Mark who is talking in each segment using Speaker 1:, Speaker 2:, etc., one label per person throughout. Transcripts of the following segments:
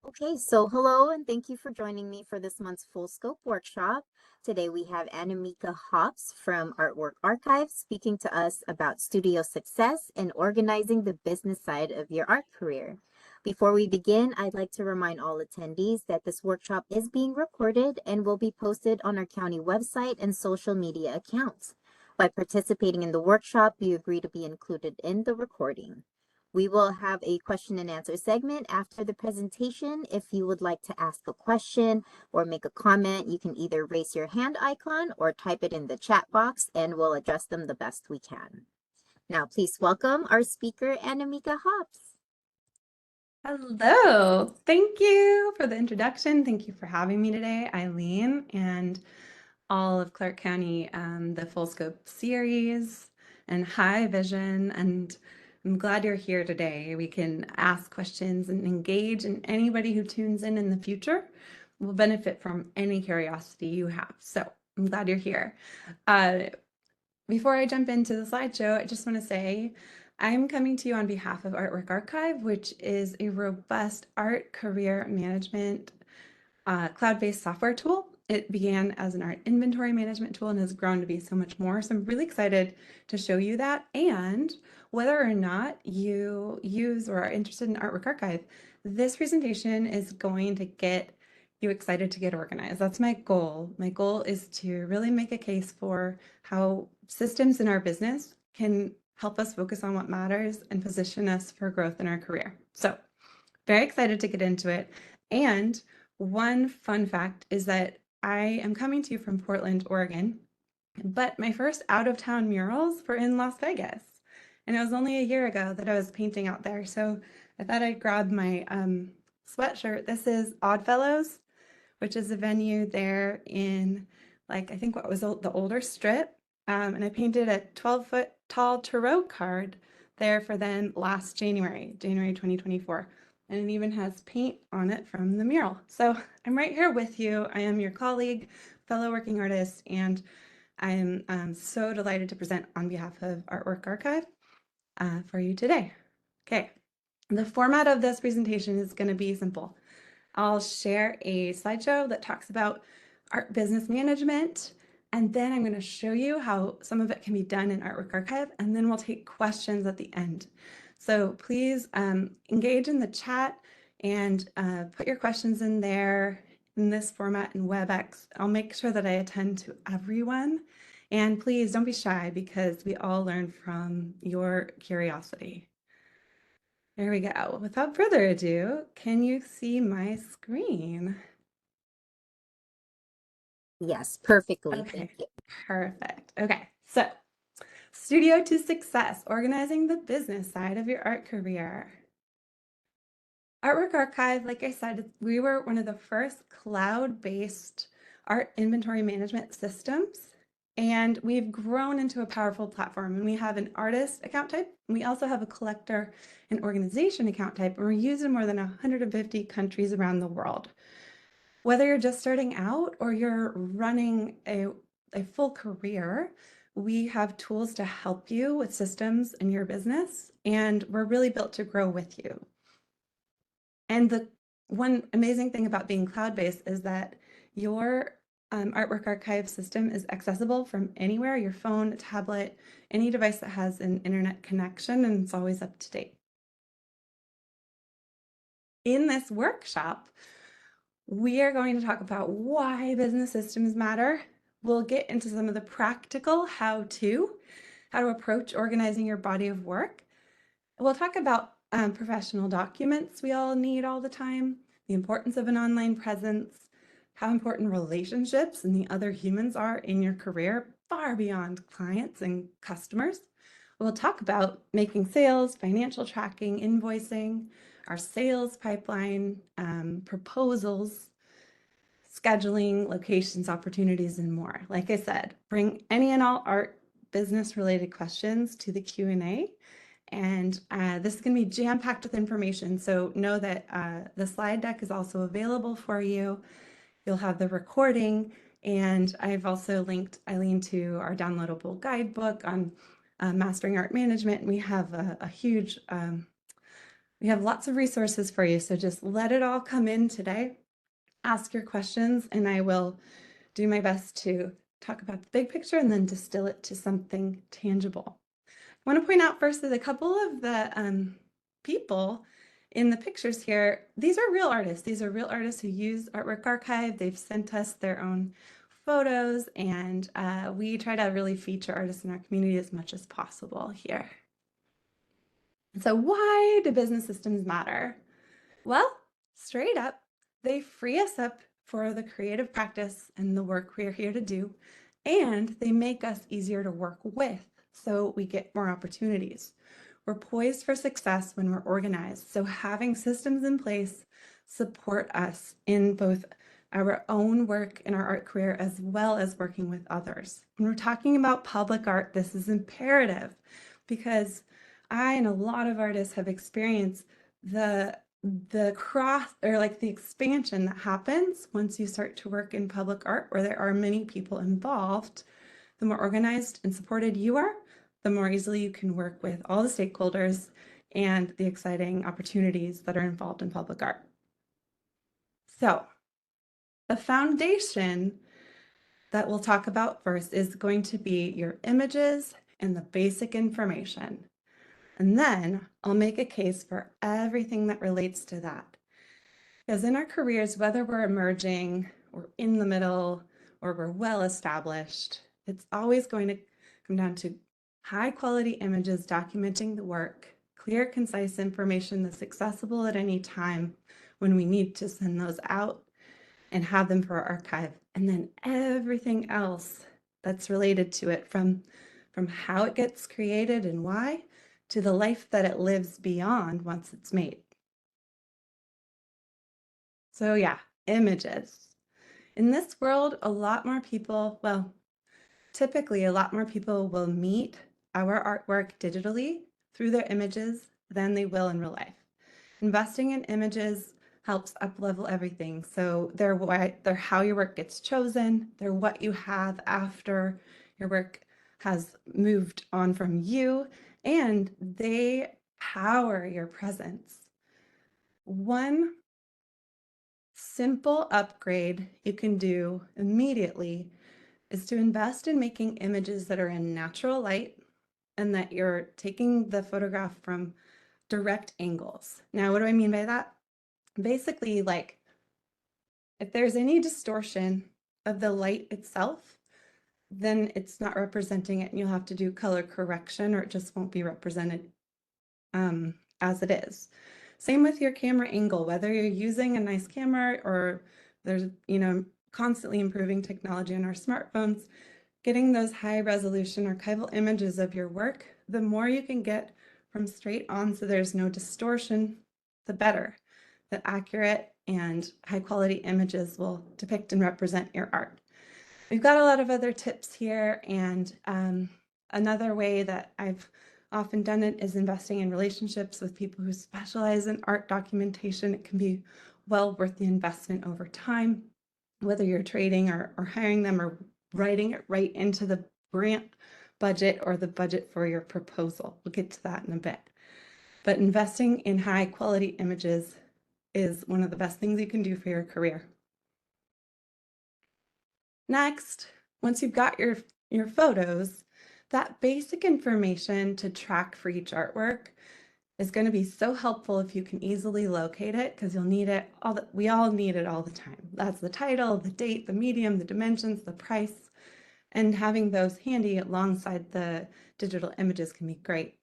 Speaker 1: Okay, so hello and thank you for joining me for this month's Full Scope workshop. Today we have Anamika Hops from Artwork Archive speaking to us about studio success and organizing the business side of your art career. Before we begin, I'd like to remind all attendees that this workshop is being recorded and will be posted on our county website and social media accounts. By participating in the workshop, you agree to be included in the recording. We will have a question and answer segment after the presentation. If you would like to ask a question or make a comment, you can either raise your hand icon or type it in the chat box and we'll address them the best we can. Now, please welcome our speaker, Anamika Hops.
Speaker 2: Hello. Thank you for the introduction. Thank you for having me today, Eileen, and all of Clark County, the Full Scope series and High Vision. And I'm glad you're here today. We can ask questions and engage, and anybody who tunes in the future will benefit from any curiosity you have. So I'm glad you're here. Before I jump into the slideshow, I just want to say I'm coming to you on behalf of Artwork Archive, which is a robust art career management cloud-based software tool. It began as an art inventory management tool and has grown to be so much more. So I'm really excited to show you that. And whether or not you use or are interested in Artwork Archive, this presentation is going to get you excited to get organized. That's my goal. My goal is to really make a case for how systems in our business can help us focus on what matters and position us for growth in our career. So very excited to get into it. And one fun fact is that I am coming to you from Portland, Oregon, but my first out-of-town murals were in Las Vegas. And it was only a year ago that I was painting out there. So I thought I'd grab my sweatshirt. This is Oddfellows, which is a venue there in, like, I think what was the older strip. And I painted a 12-foot tall tarot card there for them last January 2024. And it even has paint on it from the mural. So I'm right here with you. I am your colleague, fellow working artist, and I'm so delighted to present on behalf of Artwork Archive for you today. Okay, the format of this presentation is going to be simple. I'll share a slideshow that talks about art business management, and then I'm going to show you how some of it can be done in Artwork Archive, and then we'll take questions at the end. So please engage in the chat and put your questions in there in this format in WebEx. I'll make sure that I attend to everyone. And please don't be shy because we all learn from your curiosity. There we go. Without further ado, can you see my screen?
Speaker 1: Yes, perfectly.
Speaker 2: Okay,
Speaker 1: Thank you.
Speaker 2: perfect. Okay, so Studio to Success, organizing the business side of your art career. Artwork Archive, like I said, we were one of the first cloud-based art inventory management systems, and we've grown into a powerful platform. And we have an artist account type, and we also have a collector and organization account type, and we're used in more than 150 countries around the world. Whether you're just starting out or you're running a full career, we have tools to help you with systems in your business, and we're really built to grow with you. And the one amazing thing about being cloud-based is that your Artwork Archive system is accessible from anywhere, your phone, tablet, any device that has an internet connection, and it's always up to date. In this workshop, we are going to talk about why business systems matter. We'll get into some of the practical how-to approach organizing your body of work. We'll talk about professional documents we all need all the time, the importance of an online presence, how important relationships and the other humans are in your career, far beyond clients and customers. We'll talk about making sales, financial tracking, invoicing, our sales pipeline, proposals, scheduling, locations, opportunities, and more. Like I said, bring any and all art business related questions to the Q&A. And this is going to be jam-packed with information. So know that the slide deck is also available for you. You'll have the recording. And I've also linked Eileen to our downloadable guidebook on mastering art management. We have a huge We have lots of resources for you, so just let it all come in today. Ask your questions, and I will do my best to talk about the big picture and then distill it to something tangible. I want to point out first that a couple of the people in the pictures here, these are real artists. These are real artists who use Artwork Archive. They've sent us their own photos, and we try to really feature artists in our community as much as possible here. So why do business systems matter? Well, straight up, they free us up for the creative practice and the work we're here to do, and they make us easier to work with, so we get more opportunities. We're poised for success when we're organized, so having systems in place support us in both our own work in our art career as well as working with others. When we're talking about public art, this is imperative because I and a lot of artists have experienced the cross or like the expansion that happens once you start to work in public art where there are many people involved. The more organized and supported you are, the more easily you can work with all the stakeholders and the exciting opportunities that are involved in public art. So the foundation that we'll talk about first is going to be your images and the basic information. And then I'll make a case for everything that relates to that. Because in our careers, whether we're emerging or in the middle or we're well established, it's always going to come down to high quality images documenting the work, clear, concise information that's accessible at any time when we need to send those out and have them for our archive. And then everything else that's related to it from how it gets created and why to the life that it lives beyond once it's made. So yeah, images. In this world, a lot more people, well, typically a lot more people will meet our artwork digitally through their images than they will in real life. Investing in images helps up-level everything. So they're how your work gets chosen, they're what you have after your work has moved on from you, and they power your presence. One simple upgrade you can do immediately is to invest in making images that are in natural light and that you're taking the photograph from direct angles. Now, what do I mean by that? Basically, like if there's any distortion of the light itself, then it's not representing it and you'll have to do color correction or it just won't be represented as it is. Same with your camera angle, whether you're using a nice camera or there's, constantly improving technology on our smartphones, getting those high resolution archival images of your work, the more you can get from straight on so there's no distortion, the better. The accurate and high quality images will depict and represent your art. We've got a lot of other tips here, and another way that I've often done it is investing in relationships with people who specialize in art documentation. It can be well worth the investment over time, whether you're trading or hiring them or writing it right into the grant budget or the budget for your proposal. We'll get to that in a bit. But investing in high quality images is one of the best things you can do for your career. Next, once you've got your photos, that basic information to track for each artwork is going to be so helpful if you can easily locate it, because you'll need it we all need it all the time. That's the title, the date, the medium, the dimensions, the price, and having those handy alongside the digital images can be great.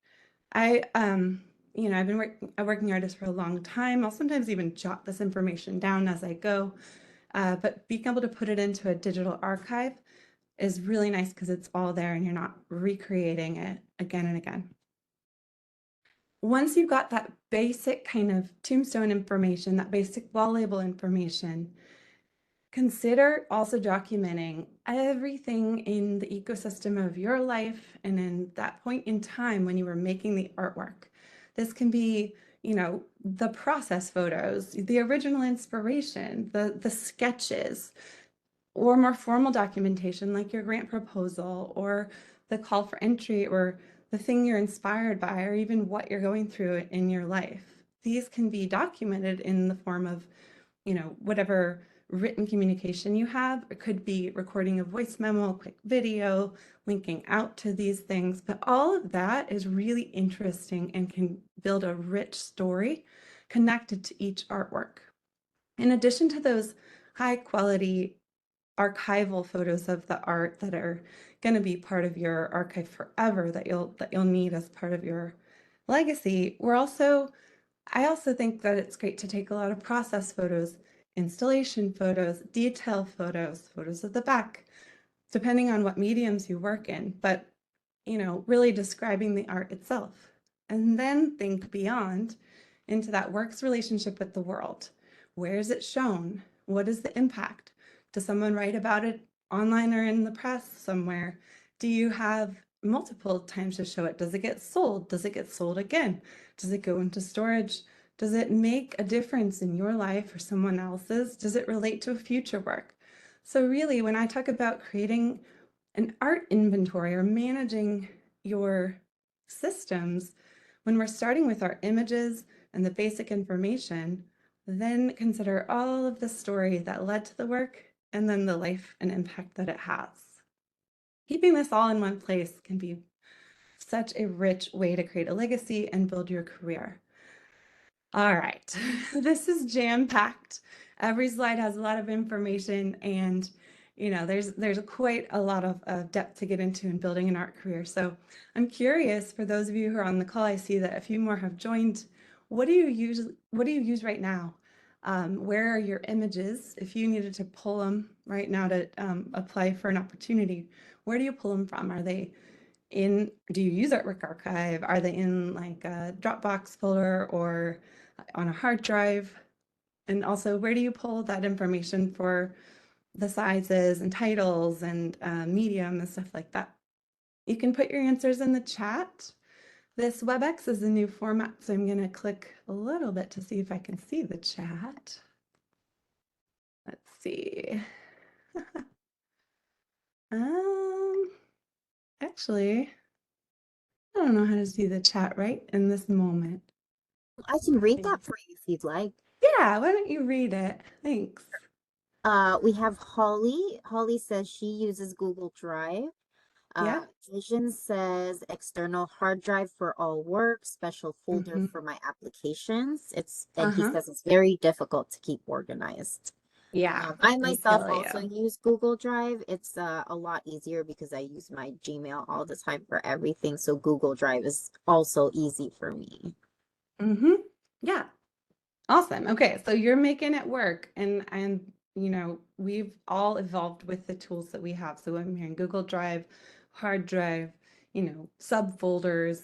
Speaker 2: I've been a working artist for a long time. I'll sometimes even jot this information down as I go, but being able to put it into a digital archive is really nice because it's all there and you're not recreating it again and again. Once you've got that basic kind of tombstone information, that basic wall label information, consider also documenting everything in the ecosystem of your life and in that point in time when you were making the artwork. This can be, the process photos, the original inspiration, the sketches, or more formal documentation like your grant proposal or the call for entry or the thing you're inspired by or even what you're going through in your life. these can be documented in the form of, whatever written communication you have. It could be recording a voice memo, a quick video, linking out to these things, but all of that is really interesting and can build a rich story connected to each artwork. In addition to those high quality archival photos of the art that are going to be part of your archive forever, that you'll need as part of your legacy, I also think that it's great to take a lot of process photos, installation photos, detail photos, photos of the back, depending on what mediums you work in, but really describing the art itself. And then think beyond into that work's relationship with the world. Where is it shown? What is the impact? Does someone write about it online or in the press somewhere? Do you have multiple times to show it? Does it get sold? Does it get sold again? Does it go into storage? Does it make a difference in your life or someone else's? Does it relate to a future work? So really, when I talk about creating an art inventory or managing your systems, when we're starting with our images and the basic information, then consider all of the story that led to the work and then the life and impact that it has. Keeping this all in one place can be such a rich way to create a legacy and build your career. All right, this is jam-packed. Every slide has a lot of information, and there's quite a lot of depth to get into in building an art career. So I'm curious, for those of you who are on the call, I see that a few more have joined. What do you use right now? Where are your images? If you needed to pull them right now to apply for an opportunity, where do you pull them from? Do you use Artwork Archive? Are they in like a Dropbox folder or on a hard drive? And also, where do you pull that information for the sizes and titles and medium and stuff like that? You can put your answers in the chat. This WebEx is a new format, so I'm going to click a little bit to see if I can see the chat. Let's see. Actually, I don't know how to see the chat right in this moment.
Speaker 1: I can read that for you if you'd like.
Speaker 2: Yeah, why don't you read it? Thanks.
Speaker 1: We have Holly. Holly says she uses Google Drive.
Speaker 2: Yeah.
Speaker 1: Vision says external hard drive for all work, special folder
Speaker 2: Mm-hmm.
Speaker 1: for my applications. And he
Speaker 2: Uh-huh.
Speaker 1: says it's very difficult to keep organized.
Speaker 2: Yeah,
Speaker 1: I
Speaker 2: I
Speaker 1: myself
Speaker 2: feel
Speaker 1: also
Speaker 2: you.
Speaker 1: use Google Drive. It's a lot easier because I use my Gmail all the time for everything. So Google Drive is also easy for me.
Speaker 2: Mm-hmm. Yeah. Awesome. Okay, so you're making it work, and we've all evolved with the tools that we have. So I'm hearing Google Drive, hard drive, subfolders,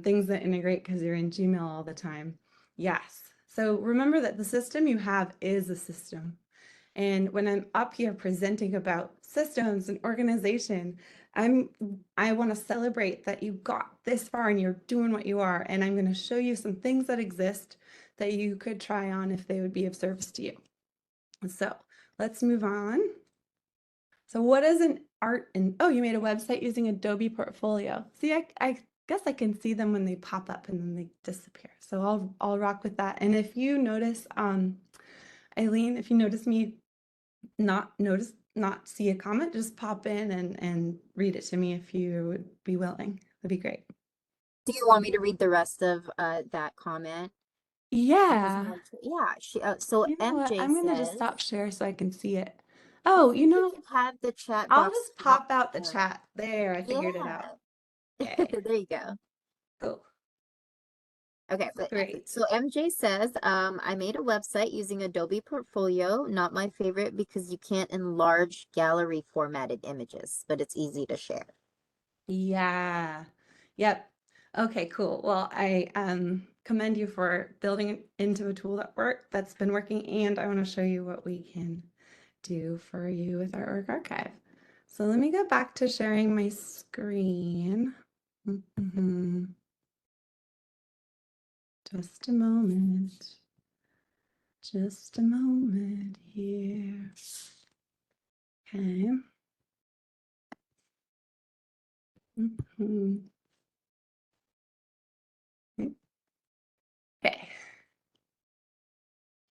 Speaker 2: things that integrate because you're in Gmail all the time. Yes. So remember that the system you have is a system. And when I'm up here presenting about systems and organization, I want to celebrate that you got this far and you're doing what you are. And I'm going to show you some things that exist that you could try on if they would be of service to you. So let's move on. So what is an art oh, you made a website using Adobe Portfolio. See, I guess I can see them when they pop up and then they disappear. So I'll rock with that. And if you notice, Eileen, if you notice me not see a comment, just pop in and read it to me if you would be willing. That'd be great.
Speaker 1: Do you want me to read the rest of that comment?
Speaker 2: Yeah.
Speaker 1: Yeah, so
Speaker 2: You know what?
Speaker 1: MJ
Speaker 2: I'm gonna just
Speaker 1: says,
Speaker 2: stop share so I can see it.
Speaker 1: I
Speaker 2: Oh,
Speaker 1: think you can have the chat
Speaker 2: I'll
Speaker 1: box
Speaker 2: just
Speaker 1: pop.
Speaker 2: pop out the chat. There, I figured it out.
Speaker 1: Yeah,
Speaker 2: Yay.
Speaker 1: there you go.
Speaker 2: Cool.
Speaker 1: Okay, but
Speaker 2: Great.
Speaker 1: so MJ says, I made a website using Adobe Portfolio. Not my favorite because you can't enlarge gallery formatted images, but it's easy to share.
Speaker 2: Yeah. Yep. Okay, cool. Well, I commend you for building it into a tool that's been working, and I want to show you what we can do for you with our Artwork Archive. So let me go back to sharing my screen. Just a moment. Just a moment here. Okay. Mhm. Okay.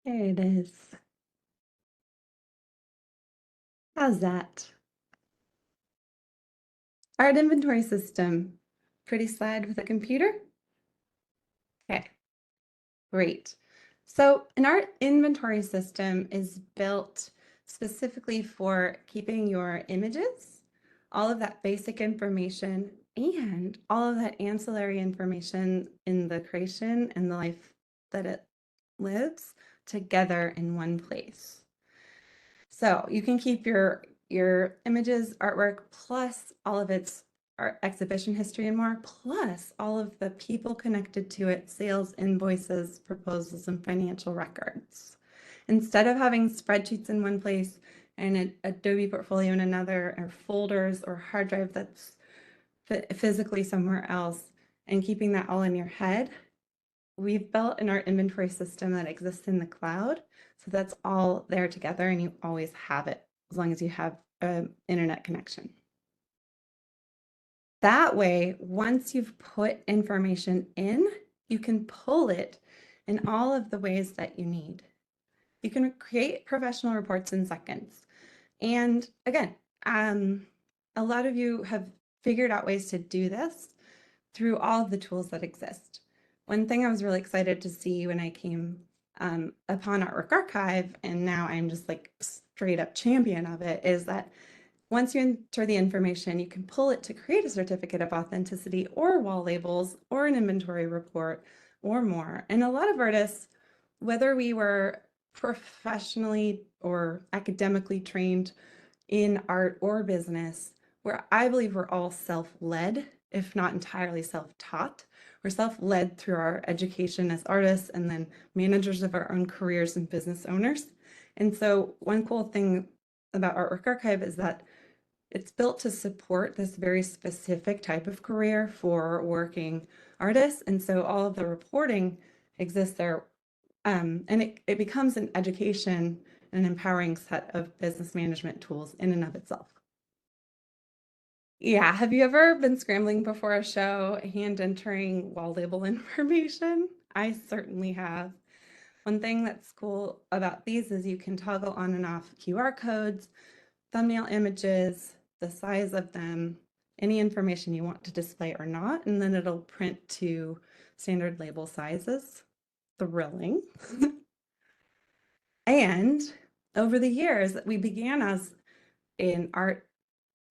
Speaker 2: There it is. How's that? Art inventory system. Pretty slide with a computer? Okay, great. So an art inventory system is built specifically for keeping your images, all of that basic information, and all of that ancillary information in the creation and the life that it lives together in one place. So you can keep your images, artwork, plus all of its art exhibition history and more, plus all of the people connected to it, sales, invoices, proposals, and financial records. Instead of having spreadsheets in one place and an Adobe portfolio in another, or folders or hard drive that's physically somewhere else, and keeping that all in your head, we've built an art inventory system that exists in the cloud. So that's all there together and you always have it as long as you have an internet connection. That way, once you've put information in, you can pull it in all of the ways that you need. You can create professional reports in seconds. And again, a lot of you have figured out ways to do this through all of the tools that exist. One thing I was really excited to see when I came upon Artwork Archive, and now I'm just like straight up champion of it, is that once you enter the information, you can pull it to create a certificate of authenticity or wall labels or an inventory report or more. And a lot of artists, whether we were professionally or academically trained in art or business, where I believe we're all self-led, if not entirely self-taught. We're self-led through our education as artists and then managers of our own careers and business owners. And so one cool thing about Artwork Archive is that it's built to support this very specific type of career for working artists. And so all of the reporting exists there. And it becomes an education and empowering set of business management tools in and of itself. Yeah, have you ever been scrambling before a show, hand entering wall label information? I certainly have. One thing that's cool about these is you can toggle on and off QR codes, thumbnail images, the size of them, any information you want to display or not, and then it'll print to standard label sizes. Thrilling. And over the years, we began as an art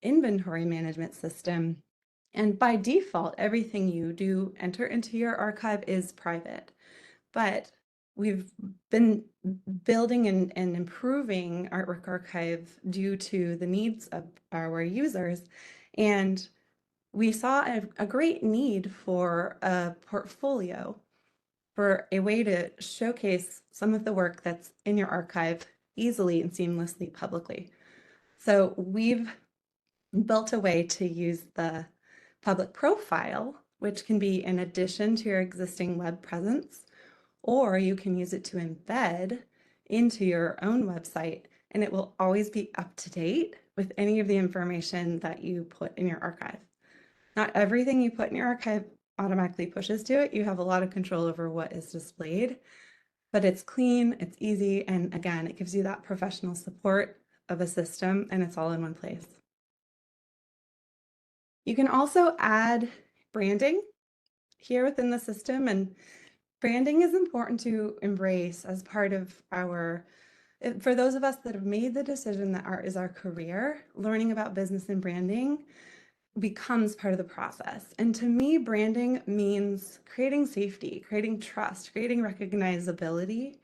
Speaker 2: inventory management system. And by default, everything you do enter into your archive is private. But we've been building and improving Artwork Archive due to the needs of our users. And we saw a great need for a portfolio, for a way to showcase some of the work that's in your archive easily and seamlessly publicly. So we've built a way to use the public profile, which can be in addition to your existing web presence, or you can use it to embed into your own website, and it will always be up to date with any of the information that you put in your archive. Not everything you put in your archive automatically pushes to it. You have a lot of control over what is displayed, but it's clean, it's easy, and again, it gives you that professional support of a system, and it's all in one place. You can also add branding here within the system, and branding is important to embrace as part of for those of us that have made the decision that art is our career, learning about business and branding becomes part of the process. And to me, branding means creating safety, creating trust, creating recognizability,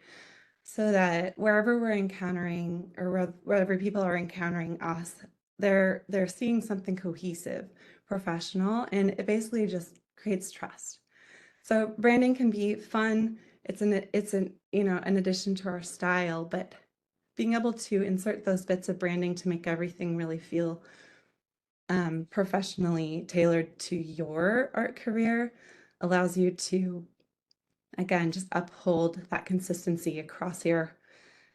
Speaker 2: so that wherever we're encountering, or wherever people are encountering us, they're seeing something cohesive, professional, and it basically just creates trust. So branding can be fun. It's an addition to our style, but being able to insert those bits of branding to make everything really feel professionally tailored to your art career allows you to, again, just uphold that consistency across your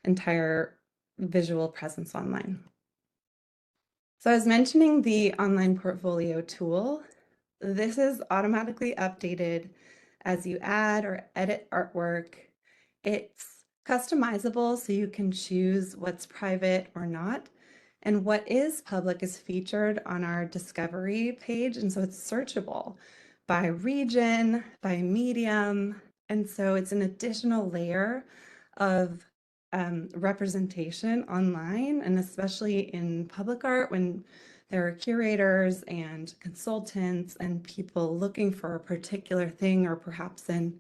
Speaker 2: entire visual presence online. So I was mentioning the online portfolio tool. This is automatically updated as you add or edit artwork. It's customizable so you can choose what's private or not. And what is public is featured on our discovery page. And so it's searchable by region, by medium. And so it's an additional layer of representation online, and especially in public art when there are curators and consultants and people looking for a particular thing, or perhaps in,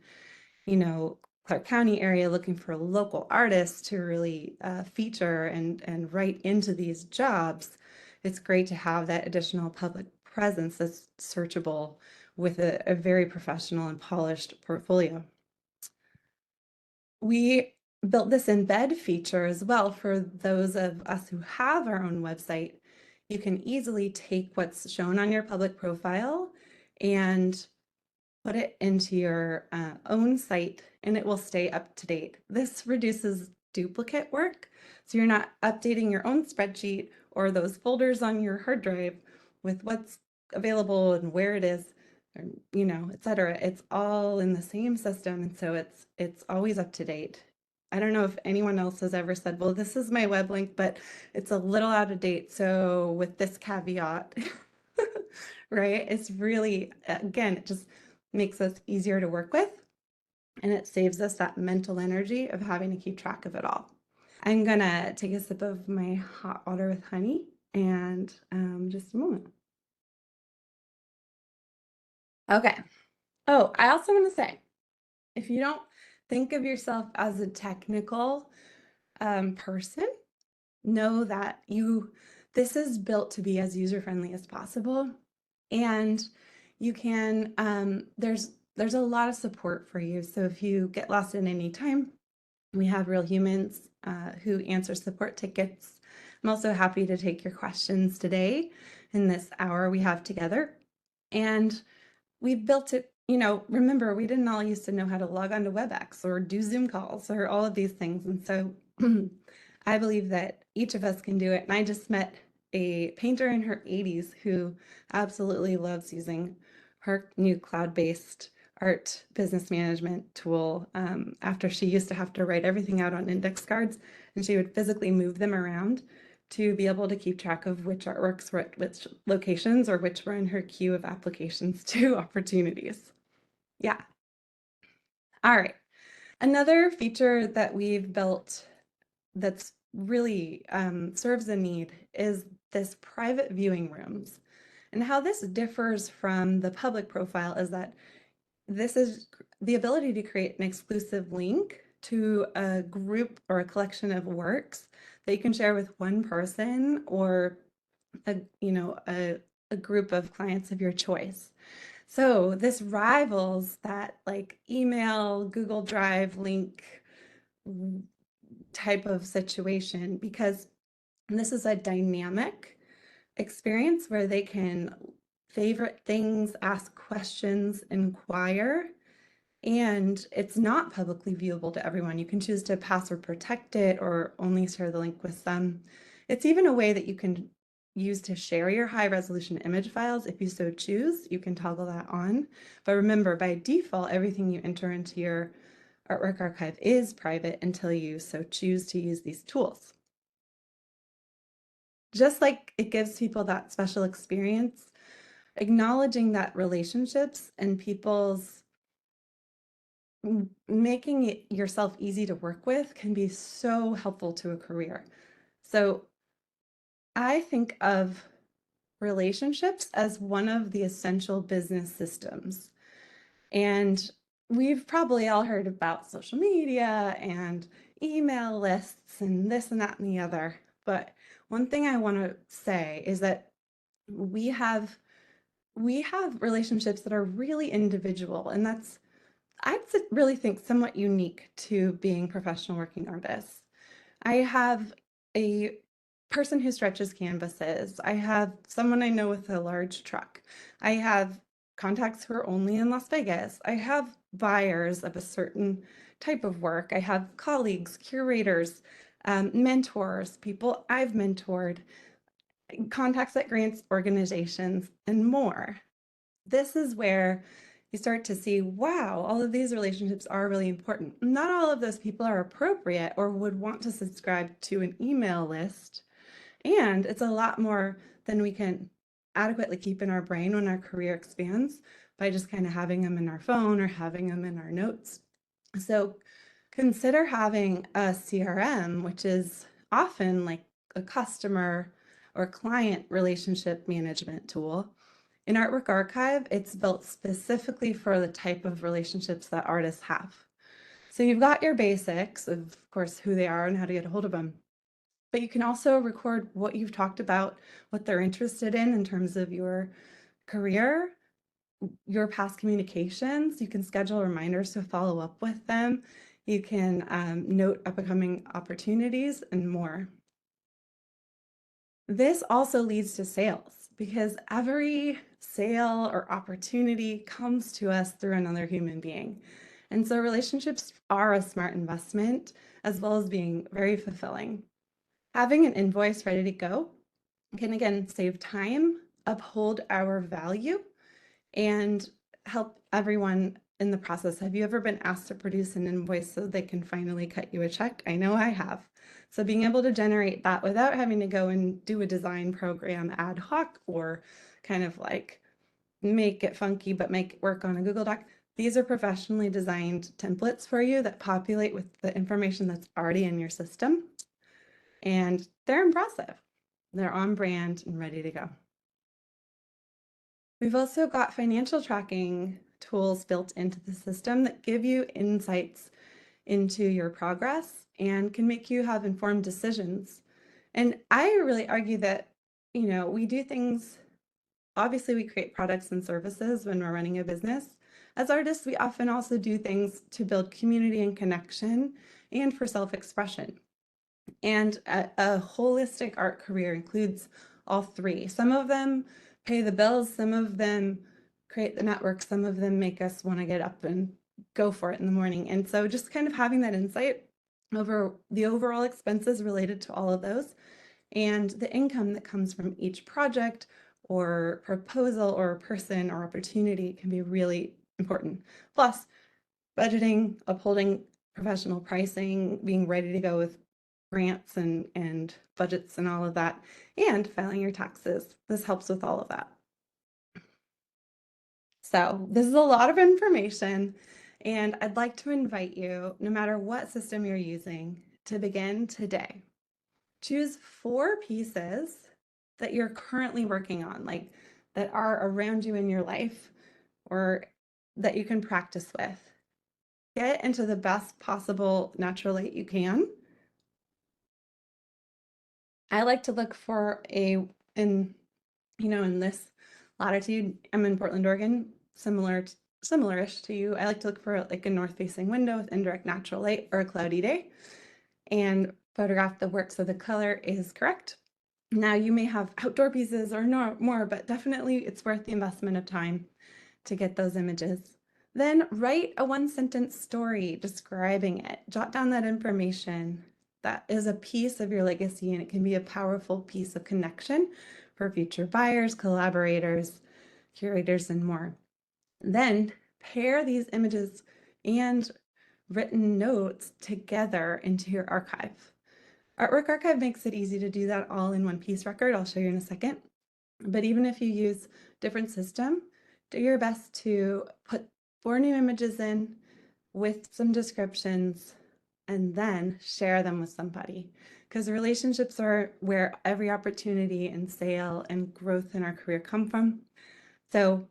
Speaker 2: Clark County area looking for local artists to really feature and write into these jobs. It's great to have that additional public presence that's searchable with a very professional and polished portfolio. We built this embed feature as well for those of us who have our own website. You can easily take what's shown on your public profile and put it into your own site, and it will stay up to date. This reduces duplicate work, so you're not updating your own spreadsheet or those folders on your hard drive with what's available and where it is, or, et cetera. It's all in the same system, and so it's always up to date. I don't know if anyone else has ever said, well, this is my web link, but it's a little out of date, so with this caveat, right? It's really, again, it just makes us easier to work with, and it saves us that mental energy of having to keep track of it all. I'm gonna take a sip of my hot water with honey and just a moment. Okay. Oh, I also want to say, if you don't think of yourself as a technical person, know that this is built to be as user-friendly as possible, and you can there's a lot of support for you. So if you get lost at any time, we have real humans who answer support tickets. I'm also happy to take your questions today in this hour we have together. And we've built it, remember, we didn't all used to know how to log on to WebEx or do Zoom calls or all of these things. And so I believe that each of us can do it. And I just met a painter in her 80s who absolutely loves using her new cloud-based art business management tool after she used to have to write everything out on index cards, and she would physically move them around to be able to keep track of which artworks were at which locations or which were in her queue of applications to opportunities. Yeah. All right. Another feature that we've built that's really serves a need is this private viewing rooms. And how this differs from the public profile is that this is the ability to create an exclusive link to a group or a collection of works that you can share with one person or a group of clients of your choice. So this rivals that like email, Google Drive link type of situation, because this is a dynamic experience where they can favorite things, ask questions, inquire, and it's not publicly viewable to everyone. You can choose to password protect it or only share the link with some. It's even a way that you can use to share your high resolution image files. If you so choose, you can toggle that on. But remember, by default, everything you enter into your artwork archive is private until you so choose to use these tools. Just like it gives people that special experience, acknowledging that relationships and people's making it yourself easy to work with can be so helpful to a career. So I think of relationships as one of the essential business systems. And we've probably all heard about social media and email lists and this and that and the other. But one thing I want to say is that we have relationships that are really individual, and that's, I really think, somewhat unique to being professional working artists. I have a person who stretches canvases. I have someone I know with a large truck. I have contacts who are only in Las Vegas. I have buyers of a certain type of work. I have colleagues, curators, mentors, people I've mentored, contacts at grants organizations, and more. This is where you start to see, wow, all of these relationships are really important. Not all of those people are appropriate or would want to subscribe to an email list. And it's a lot more than we can adequately keep in our brain when our career expands by just kind of having them in our phone or having them in our notes. So consider having a CRM, which is often like a customer or client relationship management tool. In Artwork Archive, it's built specifically for the type of relationships that artists have. So you've got your basics, of course, who they are and how to get a hold of them. But you can also record what you've talked about, what they're interested in terms of your career, your past communications. You can schedule reminders to follow up with them. You can note upcoming opportunities and more. This also leads to sales because every sale or opportunity comes to us through another human being. And so relationships are a smart investment as well as being very fulfilling. Having an invoice ready to go can again save time, uphold our value, and help everyone in the process. Have you ever been asked to produce an invoice so they can finally cut you a check? I know I have. So being able to generate that without having to go and do a design program ad hoc or kind of like make it funky but make it work on a Google Doc. These are professionally designed templates for you that populate with the information that's already in your system. And they're impressive. They're on brand and ready to go. We've also got financial tracking tools built into the system that give you insights into your progress and can make you have informed decisions. And I really argue that, we do things, obviously we create products and services when we're running a business. As artists, we often also do things to build community and connection and for self-expression. And a holistic art career includes all three. Some of them pay the bills, some of them create the network, some of them make us want to get up and go for it in the morning. And so just kind of having that insight over the overall expenses related to all of those and the income that comes from each project or proposal or person or opportunity can be really important. Plus, budgeting, upholding professional pricing, being ready to go with grants and budgets and all of that, and filing your taxes. This helps with all of that. So this is a lot of information, and I'd like to invite you, no matter what system you're using, to begin today. Choose 4 pieces that you're currently working on, like that are around you in your life or that you can practice with. Get into the best possible natural light you can. I like to look for in this latitude, I'm in Portland, Oregon, similar-ish to you. I like to look for like a north-facing window with indirect natural light or a cloudy day and photograph the work so the color is correct. Now you may have outdoor pieces or more, but definitely it's worth the investment of time to get those images. Then write a 1-sentence story describing it. Jot down that information. That is a piece of your legacy, and it can be a powerful piece of connection for future buyers, collaborators, curators, and more. Then pair these images and written notes together into your archive. Artwork Archive makes it easy to do that all in one piece record. I'll show you in a second. But even if you use different system, do your best to put 4 new images in with some descriptions and then share them with somebody. Because relationships are where every opportunity and sale and growth in our career come from. So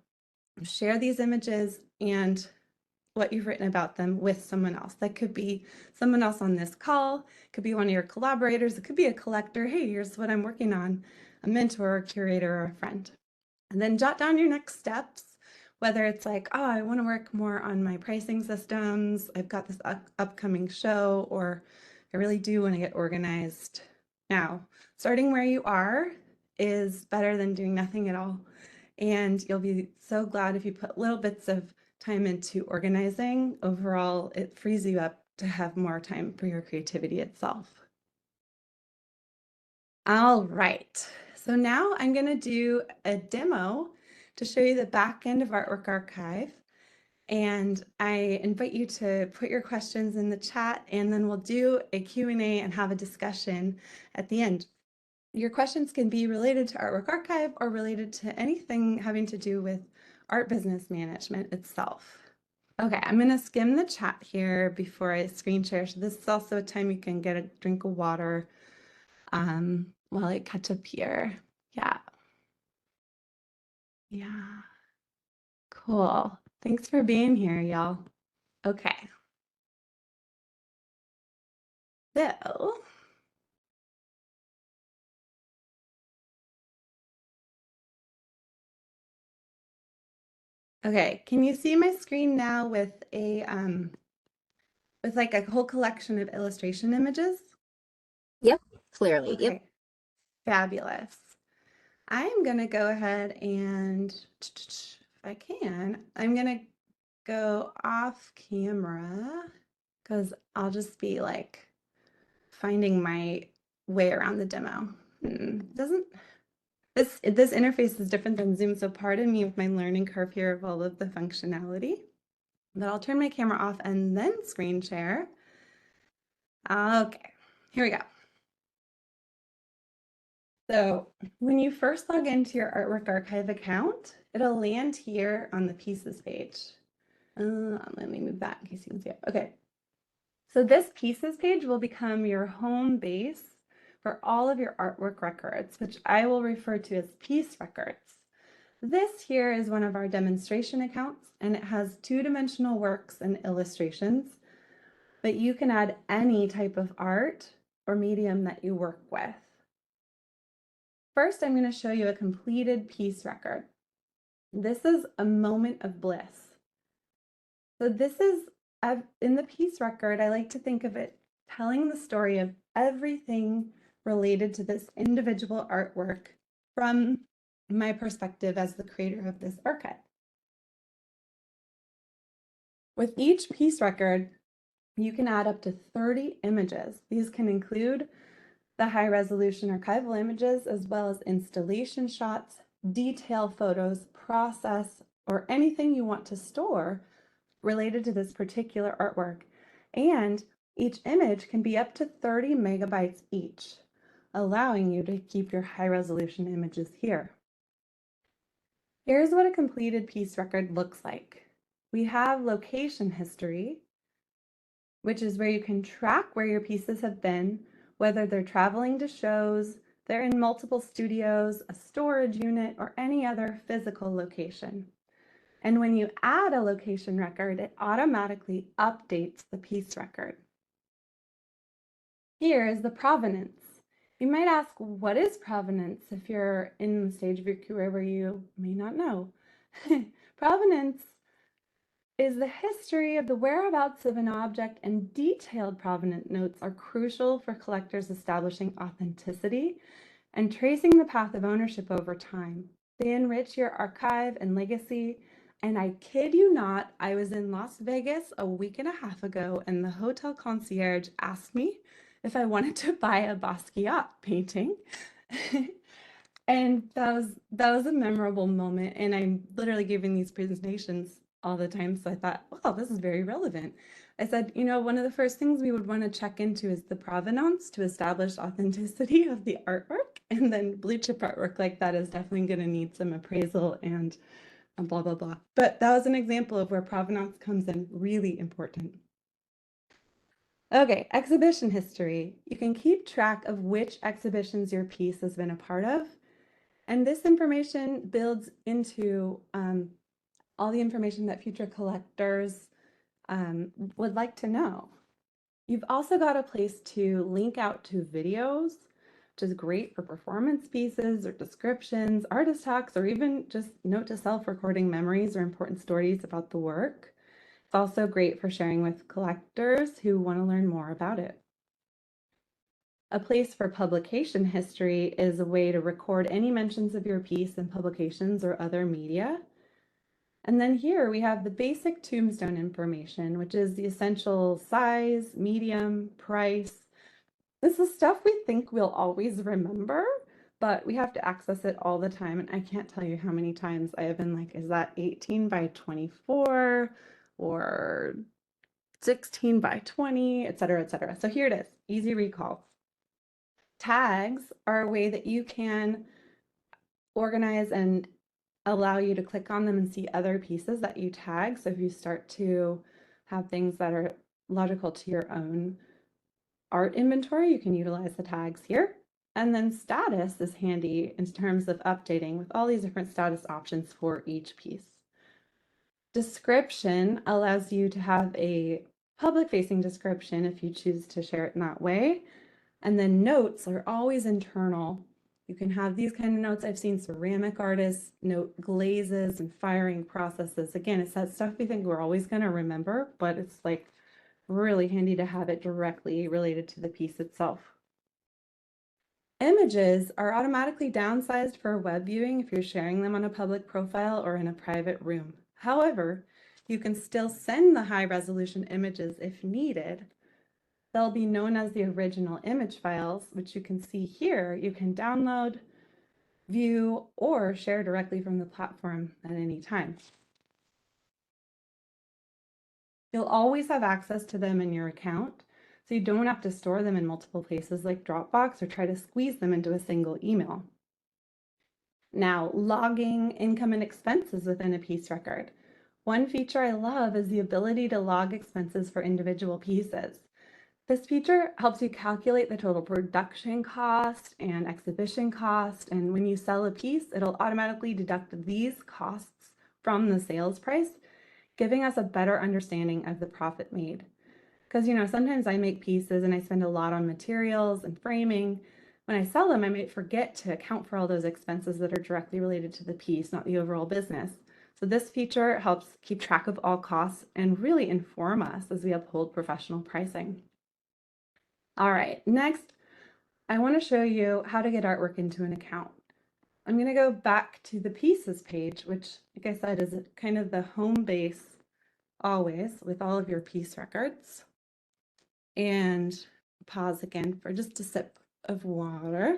Speaker 2: share these images and what you've written about them with someone else. That could be someone else on this call, it could be one of your collaborators, it could be a collector. Hey, here's what I'm working on, a mentor, a curator, or a friend. And then jot down your next steps, whether it's like, oh, I want to work more on my pricing systems, I've got this upcoming show, or I really do want to get organized. Now, starting where you are is better than doing nothing at all. And you'll be so glad if you put little bits of time into organizing. Overall, it frees you up to have more time for your creativity itself. All right, so now I'm going to do a demo to show you the back end of Artwork Archive. And I invite you to put your questions in the chat, and then we'll do a Q&A and have a discussion at the end. Your questions can be related to Artwork Archive or related to anything having to do with art business management itself. Okay, I'm going to skim the chat here before I screen share. So this is also a time you can get a drink of water while I catch up here. Yeah. Yeah. Cool. Thanks for being here, y'all. Okay. So okay, can you see my screen now with a with like a whole collection of illustration images?
Speaker 1: Yep, clearly. Yep.
Speaker 2: Okay, fabulous. I'm gonna go ahead and, if I can, I'm gonna go off camera because I'll just be like finding my way around the demo. Doesn't this interface is different than Zoom, so pardon me with my learning curve here of all of the functionality. But I'll turn my camera off and then screen share. Okay, here we go. So when you first log into your Artwork Archive account, it'll land here on the Pieces page. Let me move that in case you can see it. Okay. So this Pieces page will become your home base for all of your artwork records, which I will refer to as piece records. This here is one of our demonstration accounts, and it has two-dimensional works and illustrations, but you can add any type of art or medium that you work with. First, I'm going to show you a completed piece record. This is a moment of bliss. So this is, in the piece record, I like to think of it telling the story of everything related to this individual artwork from my perspective as the creator of this archive. With each piece record, you can add up to 30 images. These can include the high resolution archival images, as well as installation shots, detail photos, process, or anything you want to store related to this particular artwork. And each image can be up to 30 megabytes each, allowing you to keep your high resolution images here. Here's what a completed piece record looks like. We have location history, which is where you can track where your pieces have been, whether they're traveling to shows, they're in multiple studios, a storage unit, or any other physical location. And when you add a location record, it automatically updates the piece record. Here is the provenance. You might ask, what is provenance if you're in the stage of your career where you may not know? Provenance is the history of the whereabouts of an object, and detailed provenance notes are crucial for collectors establishing authenticity and tracing the path of ownership over time. They enrich your archive and legacy. And I kid you not, I was in Las Vegas a week and a half ago, and the hotel concierge asked me if I wanted to buy a Basquiat painting. And that was a memorable moment. And I'm literally giving these presentations all the time. So I thought, wow, this is very relevant. I said, you know, one of the first things we would want to check into is the provenance to establish authenticity of the artwork. And then blue chip artwork like that is definitely going to need some appraisal and blah, blah, blah. But that was an example of where provenance comes in really important. Okay, exhibition history. You can keep track of which exhibitions your piece has been a part of. And this information builds into all the information that future collectors would like to know. You've also got a place to link out to videos, which is great for performance pieces or descriptions, artist talks, or even just note to self recording memories or important stories about the work. It's also great for sharing with collectors who want to learn more about it. A place for publication history is a way to record any mentions of your piece in publications or other media. And then here we have the basic tombstone information, which is the essential size, medium, price. This is stuff we think we'll always remember, but we have to access it all the time. And I can't tell you how many times I have been like, is that 18 by 24? or 16 by 20, et cetera, et cetera. So here it is, easy recall. Tags are a way that you can organize and allow you to click on them and see other pieces that you tag. So if you start to have things that are logical to your own art inventory, you can utilize the tags here. And then status is handy in terms of updating with all these different status options for each piece. Description allows you to have a public-facing description if you choose to share it in that way. And then notes are always internal. You can have these kind of notes. I've seen ceramic artists note glazes and firing processes. Again, it's that stuff we think we're always going to remember, but it's like really handy to have it directly related to the piece itself. Images are automatically downsized for web viewing if you're sharing them on a public profile or in a private room. However, you can still send the high resolution images if needed. They'll be known as the original image files, which you can see here. You can download, view, or share directly from the platform at any time. You'll always have access to them in your account, so you don't have to store them in multiple places like Dropbox or try to squeeze them into a single email. Now, logging income and expenses within a piece record. One feature I love is the ability to log expenses for individual pieces. This feature helps you calculate the total production cost and exhibition cost, and when you sell a piece, it'll automatically deduct these costs from the sales price, giving us a better understanding of the profit made. Because, sometimes I make pieces and I spend a lot on materials and framing. When I sell them, I might forget to account for all those expenses that are directly related to the piece, not the overall business. So this feature helps keep track of all costs and really inform us as we uphold professional pricing. All right, next, I want to show you how to get artwork into an account. I'm going to go back to the pieces page, which, like I said, is kind of the home base always with all of your piece records. And pause again for just a sip of water.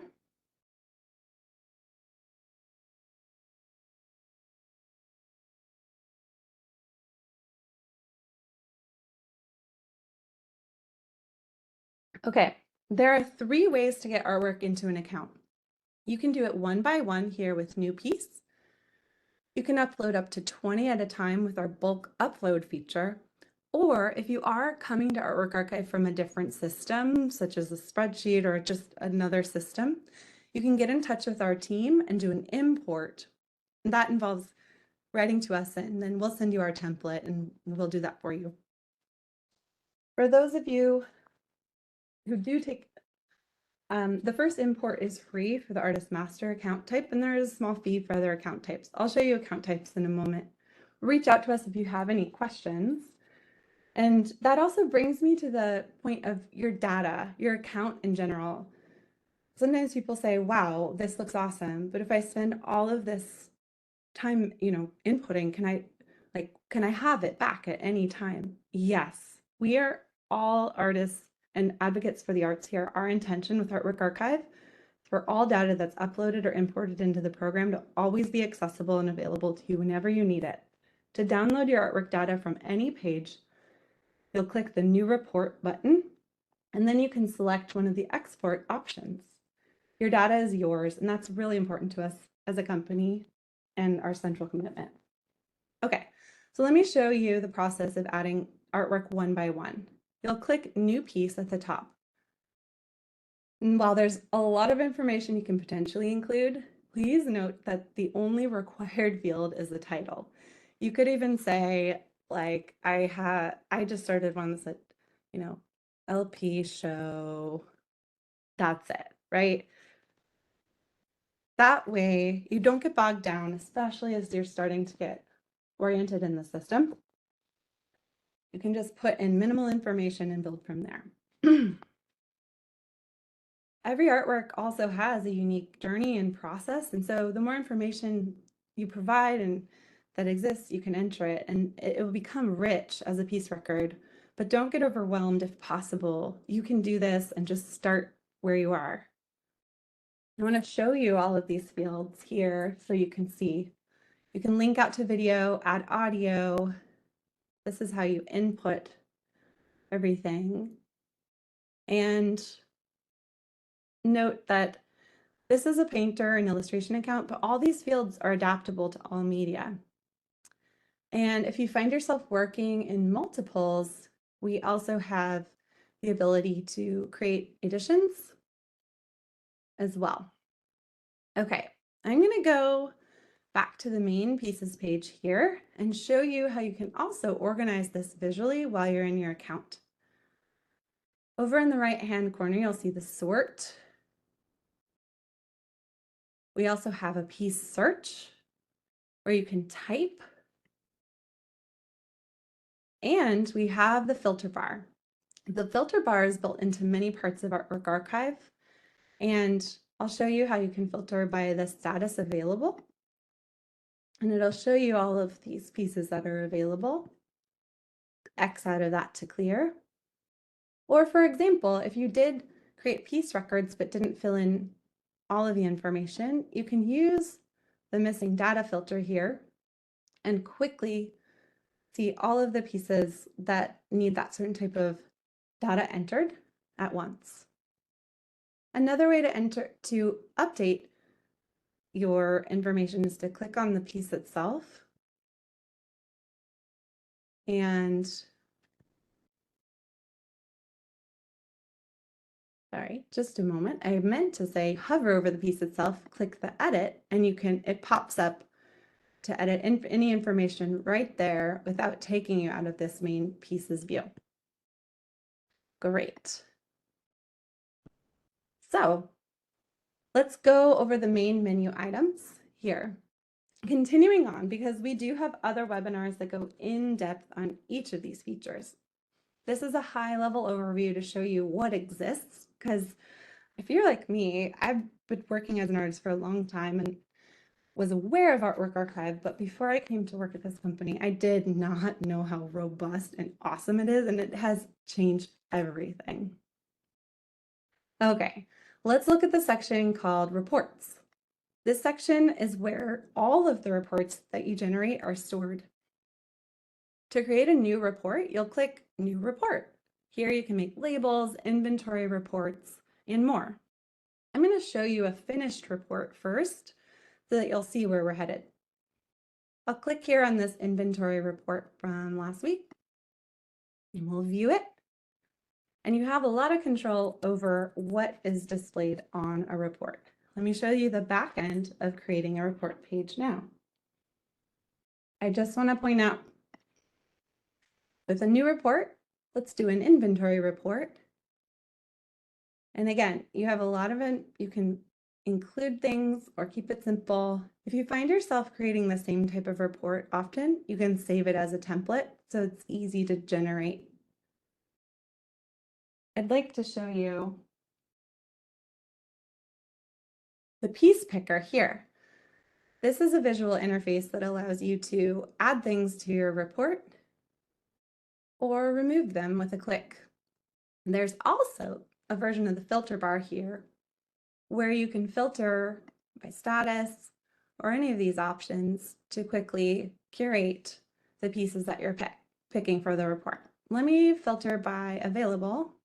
Speaker 2: Okay, there are 3 ways to get artwork into an account. You can do it one by one here with new piece. You can upload up to 20 at a time with our bulk upload feature. Or if you are coming to Artwork Archive from a different system, such as a spreadsheet or just another system, you can get in touch with our team and do an import. And that involves writing to us, and then we'll send you our template and we'll do that for you. For those of you who do take, the first import is free for the Artist Master account type, and there is a small fee for other account types. I'll show you account types in a moment. Reach out to us if you have any questions. And that also brings me to the point of your data, your account in general. Sometimes people say, wow, this looks awesome, but if I spend all of this time, inputting, can I have it back at any time? Yes, we are all artists and advocates for the arts here. Our intention with Artwork Archive for all data that's uploaded or imported into the program to always be accessible and available to you whenever you need it. To download your artwork data from any page, you'll click the New Report button, and then you can select one of the export options. Your data is yours, and that's really important to us as a company and our central commitment. Okay, so let me show you the process of adding artwork one by one. You'll click New Piece at the top. And while there's a lot of information you can potentially include, please note that the only required field is the title. You could even say, like, I just started one that said, LP show, that's it, right? That way you don't get bogged down, especially as you're starting to get oriented in the system. You can just put in minimal information and build from there. Every artwork also has a unique journey and process, and so the more information you provide and that exists, you can enter it, and it will become rich as a piece record. But don't get overwhelmed if possible. You can do this and just start where you are. I want to show you all of these fields here so you can see. You can link out to video, add audio. This is how you input everything. And note that this is a Painter and illustration account, but all these fields are adaptable to all media. And if you find yourself working in multiples, we also have the ability to create editions as well. Okay, I'm going to go back to the main pieces page here and show you how you can also organize this visually while you're in your account. Over in the right-hand corner, you'll see the sort. We also have a piece search where you can type. And we have the filter bar. The filter bar is built into many parts of Artwork Archive, and I'll show you how you can filter by the status available. And it'll show you all of these pieces that are available. X out of that to clear. Or for example, if you did create piece records but didn't fill in all of the information, you can use the missing data filter here and quickly see all of the pieces that need that certain type of data entered at once. Another way to update your information is to click on the piece itself. And sorry, just a moment. I meant to say hover over the piece itself, click the edit, and it pops up to edit any information right there without taking you out of this main pieces view. Great. So let's go over the main menu items here. Continuing on, because we do have other webinars that go in depth on each of these features. This is a high-level overview to show you what exists, because if you're like me, I've been working as an artist for a long time and was aware of Artwork Archive, but before I came to work at this company, I did not know how robust and awesome it is, and it has changed everything. Okay, let's look at the section called Reports. This section is where all of the reports that you generate are stored. To create a new report, you'll click New Report. Here you can make labels, inventory reports, and more. I'm going to show you a finished report first so that you'll see where we're headed. I'll click here on this inventory report from last week, and we'll view it. And you have a lot of control over what is displayed on a report. Let me show you the back end of creating a report page now. I just want to point out, with a new report, let's do an inventory report. And again, you have a lot of it. You can include things or keep it simple. If you find yourself creating the same type of report often, you can save it as a template so it's easy to generate. I'd like to show you the piece picker here. This is a visual interface that allows you to add things to your report or remove them with a click. There's also a version of the filter bar here where you can filter by status or any of these options to quickly curate the pieces that you're picking for the report. Let me filter by available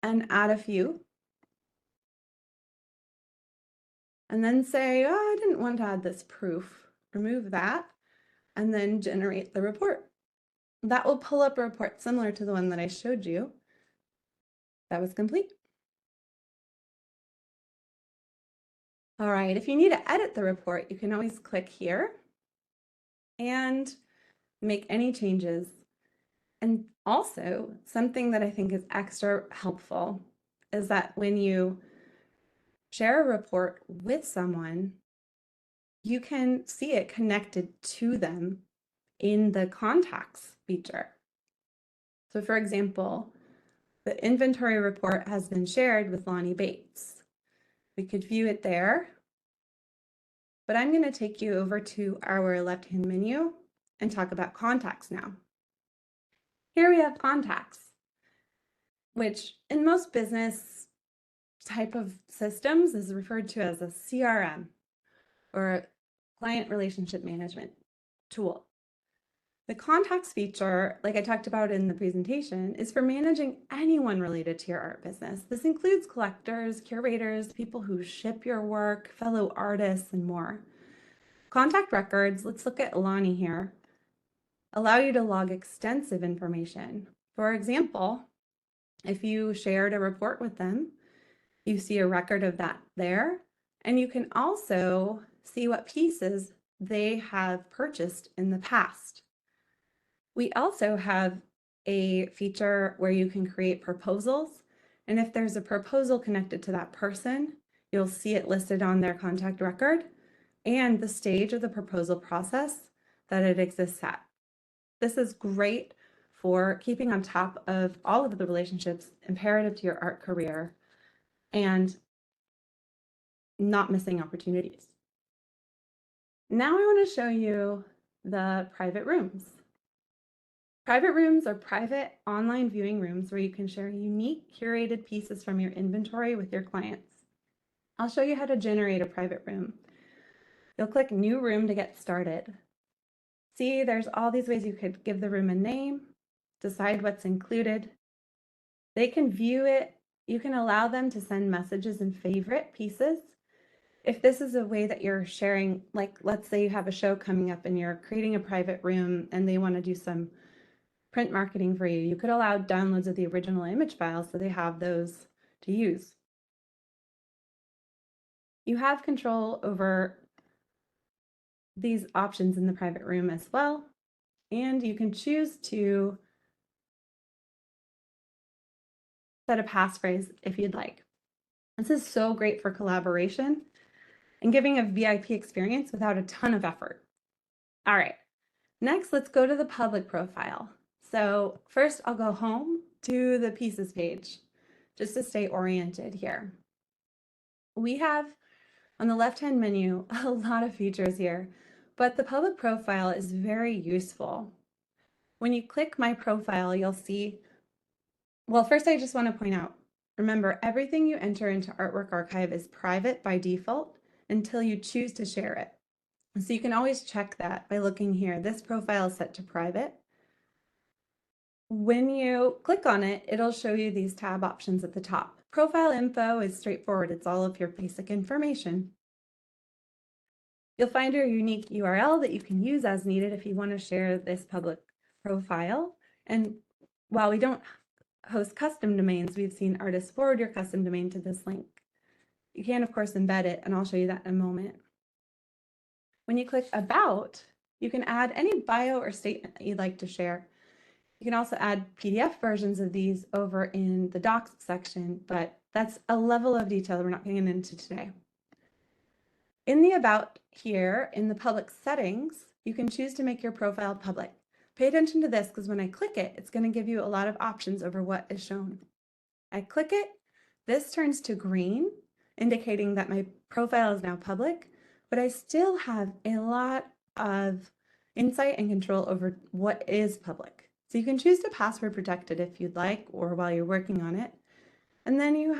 Speaker 2: and add a few. And then say, oh, I didn't want to add this proof. Remove that and then generate the report. That will pull up a report similar to the one that I showed you that was complete. All right, if you need to edit the report, you can always click here and make any changes. And also, something that I think is extra helpful is that when you share a report with someone, you can see it connected to them in the contacts feature. So for example, the inventory report has been shared with Lonnie Bates. We could view it there, but I'm going to take you over to our left-hand menu and talk about contacts now. Here we have contacts, which in most business type of systems is referred to as a CRM or a client relationship management tool. The contacts feature, like I talked about in the presentation, is for managing anyone related to your art business. This includes collectors, curators, people who ship your work, fellow artists, and more. Contact records, let's look at Alani here, allow you to log extensive information. For example, if you shared a report with them, you see a record of that there, and you can also see what pieces they have purchased in the past. We also have a feature where you can create proposals, and if there's a proposal connected to that person, you'll see it listed on their contact record and the stage of the proposal process that it exists at. This is great for keeping on top of all of the relationships imperative to your art career and not missing opportunities. Now I want to show you the private rooms. Private rooms are private online viewing rooms where you can share unique curated pieces from your inventory with your clients. I'll show you how to generate a private room. You'll click New Room to get started. See, there's all these ways you could give the room a name, decide what's included. They can view it. You can allow them to send messages and favorite pieces. If this is a way that you're sharing, like let's say you have a show coming up and you're creating a private room and they want to do some print marketing for you, you could allow downloads of the original image files so they have those to use. You have control over these options in the private room as well, and you can choose to set a passphrase if you'd like. This is so great for collaboration and giving a VIP experience without a ton of effort. All right, next let's go to the public profile. So first I'll go home to the pieces page just to stay oriented here. We have on the left-hand menu a lot of features here, but the public profile is very useful. When you click My Profile, you'll see, well, first I just want to point out, remember everything you enter into Artwork Archive is private by default until you choose to share it. So you can always check that by looking here. This profile is set to private. When you click on it, it'll show you these tab options at the top. Profile info is straightforward. It's all of your basic information. You'll find your unique URL that you can use as needed if you want to share this public profile. And while we don't host custom domains, we've seen artists forward your custom domain to this link. You can, of course, embed it, and I'll show you that in a moment. When you click About, you can add any bio or statement that you'd like to share. You can also add PDF versions of these over in the Docs section, but that's a level of detail we're not getting into today. In the About here, in the public settings, you can choose to make your profile public. Pay attention to this because when I click it, it's going to give you a lot of options over what is shown. I click it, this turns to green, indicating that my profile is now public, but I still have a lot of insight and control over what is public. So you can choose to password protect it if you'd like, or while you're working on it. And then you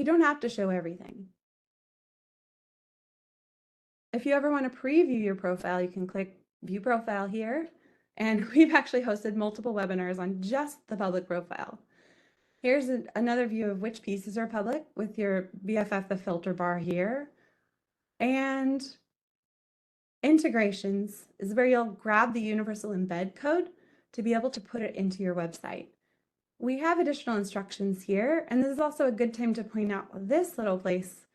Speaker 2: don't have to show everything. If you ever want to preview your profile, you can click View Profile here. And we've actually hosted multiple webinars on just the public profile. Here's another view of which pieces are public with your BFF, the filter bar here. And integrations is where you'll grab the universal embed code to be able to put it into your website. We have additional instructions here, and this is also a good time to point out this little place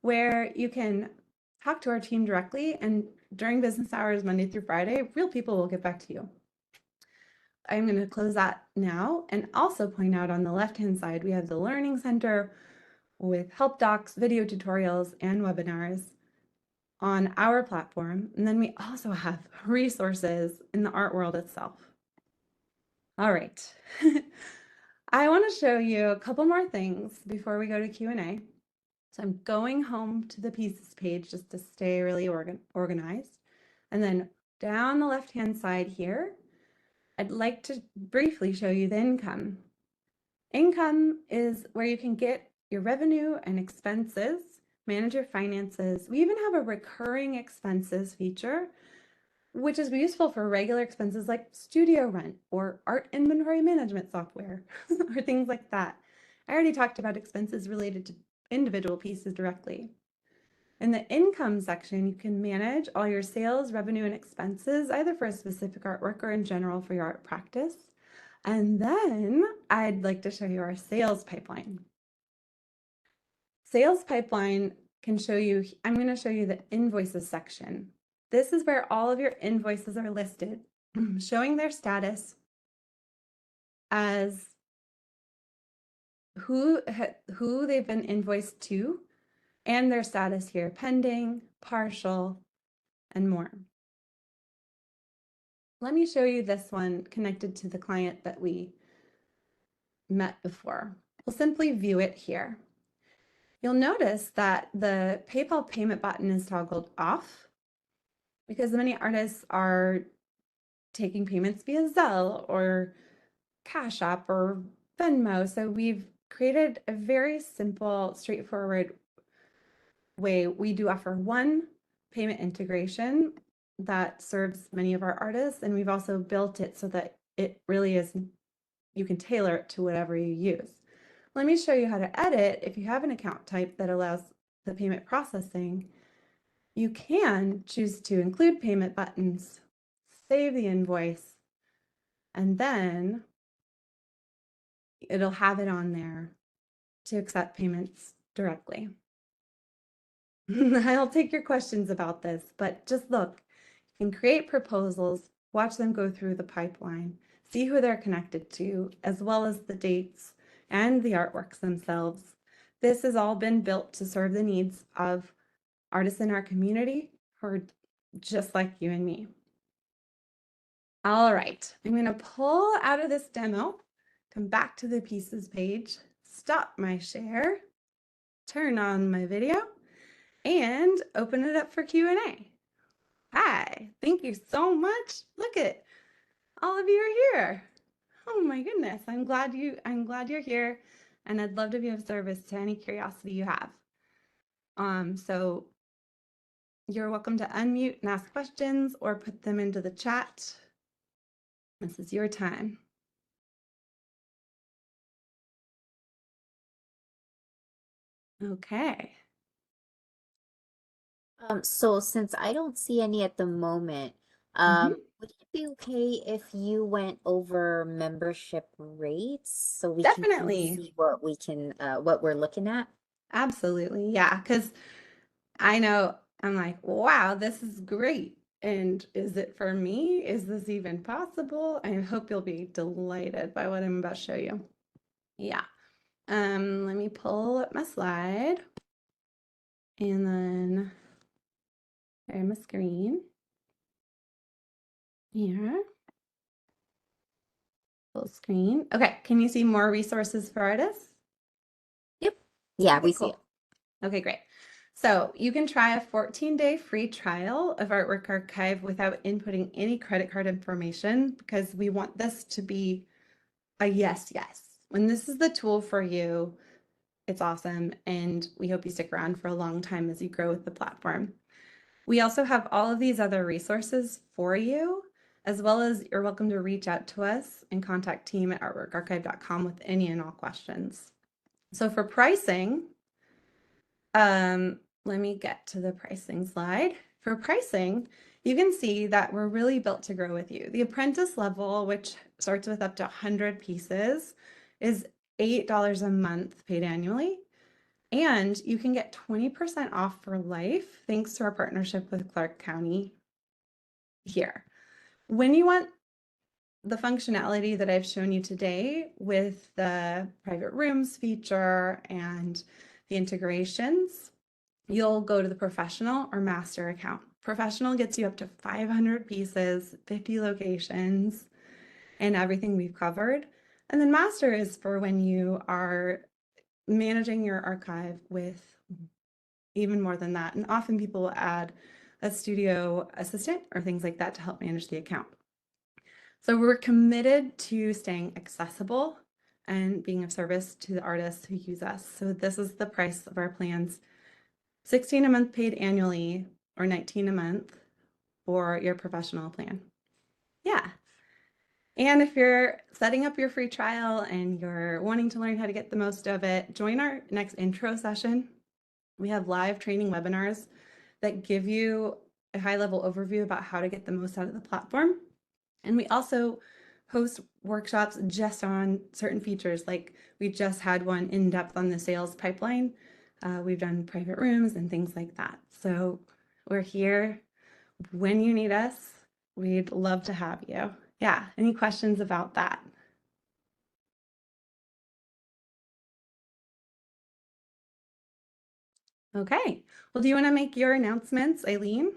Speaker 2: where you can talk to our team directly, and during business hours, Monday through Friday, real people will get back to you. I'm going to close that now and also point out on the left-hand side, we have the Learning Center with help docs, video tutorials, and webinars on our platform. And then we also have resources in the art world itself. All right. I want to show you a couple more things before we go to Q&A. So I'm going home to the pieces page just to stay really organized. And then down the left-hand side here, I'd like to briefly show you the income. Income is where you can get your revenue and expenses, manage your finances. We even have a recurring expenses feature which is useful for regular expenses like studio rent or art inventory management software or things like that. I already talked about expenses related to individual pieces directly. In the income section, you can manage all your sales, revenue, and expenses, either for a specific artwork or in general for your art practice. And then I'd like to show you our sales pipeline. Sales pipeline can show you, I'm going to show you the invoices section. This is where all of your invoices are listed, showing their status as who they've been invoiced to and their status here, pending, partial, and more. Let me show you this one connected to the client that we met before. We'll simply view it here. You'll notice that the PayPal payment button is toggled off because many artists are taking payments via Zelle or Cash App or Venmo. So we've created a very simple, straightforward way. We do offer one payment integration that serves many of our artists, and we've also built it so that it really is, you can tailor it to whatever you use. Let me show you how to edit. If you have an account type that allows the payment processing, you can choose to include payment buttons, save the invoice, and then it'll have it on there to accept payments directly. I'll take your questions about this, but just look, you can create proposals, watch them go through the pipeline, see who they're connected to, as well as the dates and the artworks themselves. This has all been built to serve the needs of artists in our community who are just like you and me. All right, I'm going to pull out of this demo, come back to the pieces page, stop my share, turn on my video, and open it up for Q&A. Hi, thank you so much. Look at all of you are here. Oh my goodness, I'm glad you're here, and I'd love to be of service to any curiosity you have. So you're welcome to unmute and ask questions or put them into the chat. This is your time. Okay.
Speaker 1: So since I don't see any at the moment,
Speaker 2: Mhm.
Speaker 1: would it be okay if you went over membership rates so we can kind of
Speaker 2: Definitely.
Speaker 1: see what we're looking at?
Speaker 2: Absolutely. Yeah, because I know I'm like, wow, this is great. And is it for me? Is this even possible? I hope you'll be delighted by what I'm about to show you. Yeah. Let me pull up my slide and then share my screen here. Full screen. Okay, can you see more resources for artists?
Speaker 1: Yep. Yeah,
Speaker 2: Okay,
Speaker 1: we see it.
Speaker 2: cool. Okay, great. So you can try a 14-day free trial of Artwork Archive without inputting any credit card information because we want this to be a yes. When this is the tool for you, it's awesome. And we hope you stick around for a long time as you grow with the platform. We also have all of these other resources for you, as well as you're welcome to reach out to us and contact team@artworkarchive.com with any and all questions. So for pricing, let me get to the pricing slide. For pricing, you can see that we're really built to grow with you. The apprentice level, which starts with up to 100 pieces, is $8 a month paid annually. And you can get 20% off for life thanks to our partnership with Clark County here. When you want the functionality that I've shown you today with the private rooms feature and the integrations, you'll go to the professional or master account. Professional gets you up to 500 pieces, 50 locations, and everything we've covered. And then master is for when you are managing your archive with even more than that. And often people will add a studio assistant or things like that to help manage the account. So we're committed to staying accessible and being of service to the artists who use us. So this is the price of our plans. $16 a month paid annually or $19 a month for your professional plan. Yeah. And if you're setting up your free trial and you're wanting to learn how to get the most of it, join our next intro session. We have live training webinars that give you a high-level overview about how to get the most out of the platform. And we also host workshops just on certain features, like we just had one in depth on the sales pipeline. We've done private rooms and things like that. So we're here when you need us. We'd love to have you. Yeah, any questions about that? Okay, well, do you want to make your announcements, Eileen?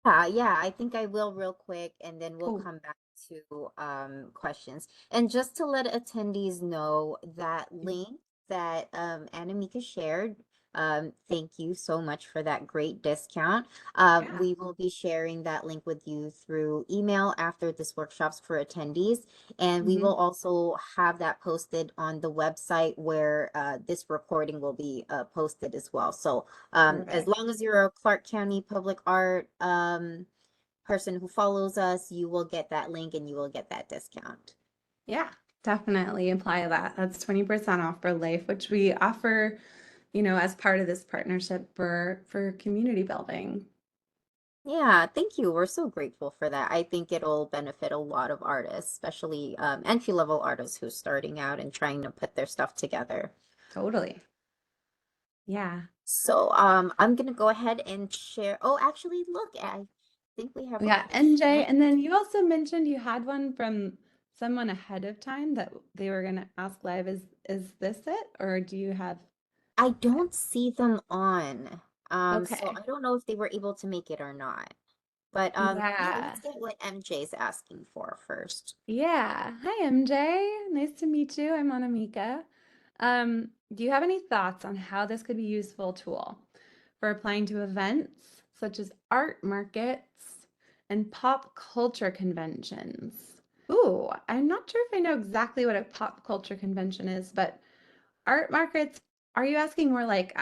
Speaker 1: Yeah, I think I will real quick, and then we'll
Speaker 2: Cool.
Speaker 1: come back to questions. And just to let attendees know, that link that Anamika shared, thank you so much for that great discount.
Speaker 2: Yeah.
Speaker 1: We will be sharing that link with you through email after this workshops for attendees, and we will
Speaker 2: Mhm.
Speaker 1: also have that posted on the website where this recording will be posted as well. So as
Speaker 2: Perfect.
Speaker 1: long as you're a Clark County Public Art person who follows us, you will get that link and you will get that discount.
Speaker 2: Yeah, definitely apply that. That's 20% off for life, which we offer, as part of this partnership for community building.
Speaker 1: Yeah, thank you. We're so grateful for that. I think it'll benefit a lot of artists, especially entry-level artists who's starting out and trying to put their stuff together.
Speaker 2: Totally. Yeah.
Speaker 1: So I'm gonna go ahead and share. Oh, actually, look, I think we have a
Speaker 2: Yeah, NJ,
Speaker 1: question.
Speaker 2: and then you also mentioned you had one from someone ahead of time that they were going to ask live. Is this it, or do you have?
Speaker 1: I don't see them on. So
Speaker 2: Okay.
Speaker 1: I don't know if they were able to make it or not. But yeah,
Speaker 2: Yeah.
Speaker 1: let's get what MJ's asking for first.
Speaker 2: Yeah. Hi, MJ. Nice to meet you. I'm Anamika. Do you have any thoughts on how this could be a useful tool for applying to events such as art markets and pop culture conventions? Ooh, I'm not sure if I know exactly what a pop culture convention is, but art markets, are you asking more like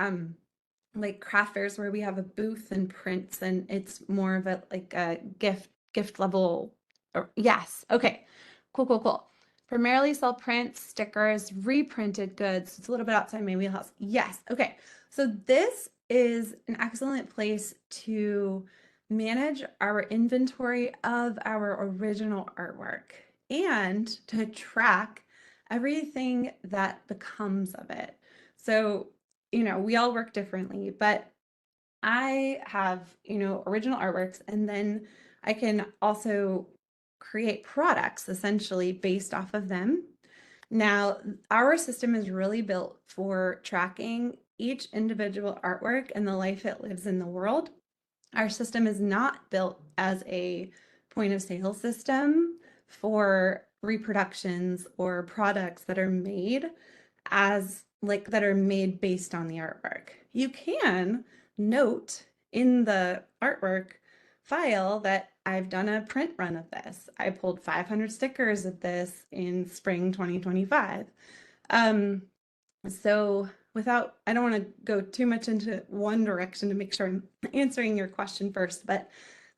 Speaker 2: craft fairs where we have a booth and prints and it's more of a like a gift level or yes. Okay. Cool, cool, cool. Primarily sell prints, stickers, reprinted goods. It's a little bit outside my wheelhouse. Yes. Okay. So this is an excellent place to manage our inventory of our original artwork and to track everything that becomes of it. So, we all work differently, but I have, original artworks, and then I can also create products essentially based off of them. Now, our system is really built for tracking each individual artwork and the life it lives in the world. Our system is not built as a point of sale system for reproductions or products that are made that are made based on the artwork. You can note in the artwork file that I've done a print run of this. I pulled 500 stickers of this in spring 2025. Um, so I don't want to go too much into one direction to make sure I'm answering your question first, but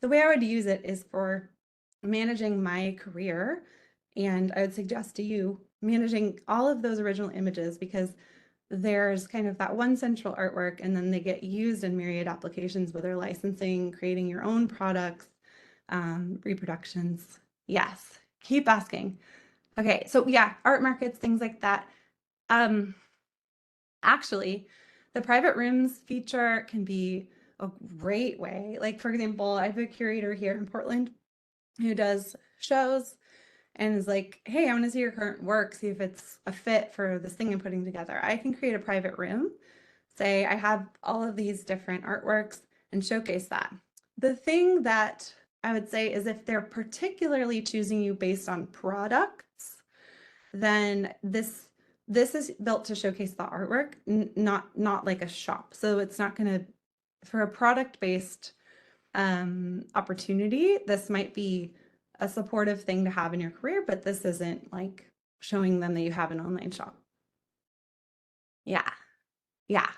Speaker 2: the way I would use it is for managing my career. And I would suggest to you managing all of those original images because there's kind of that one central artwork and then they get used in myriad applications, whether licensing, creating your own products, reproductions. Yes, keep asking. Okay, so yeah, art markets, things like that. Um, Actually, the private rooms feature can be a great way. Like, for example, I have a curator here in Portland who does shows and is like, hey, I want to see your current work, see if it's a fit for this thing I'm putting together. I can create a private room, say, I have all of these different artworks and showcase that. The thing that I would say is if they're particularly choosing you based on products, then this is built to showcase the artwork, not like a shop. So it's not going to for a product based opportunity. This might be a supportive thing to have in your career, but this isn't like showing them that you have an online shop. Yeah, yeah,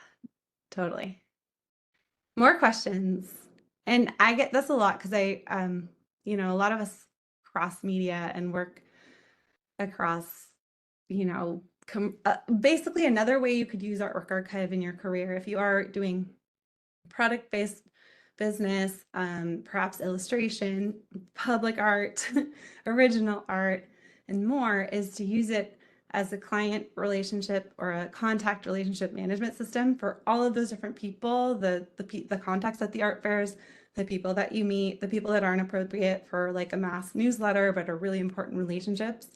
Speaker 2: totally. More questions. And I get this a lot because a lot of us cross media and work across, basically another way you could use Artwork Archive in your career if you are doing product-based business, perhaps illustration, public art, original art, and more, is to use it as a client relationship or a contact relationship management system for all of those different people, the contacts at the art fairs, the people that you meet, the people that aren't appropriate for like a mass newsletter but are really important relationships.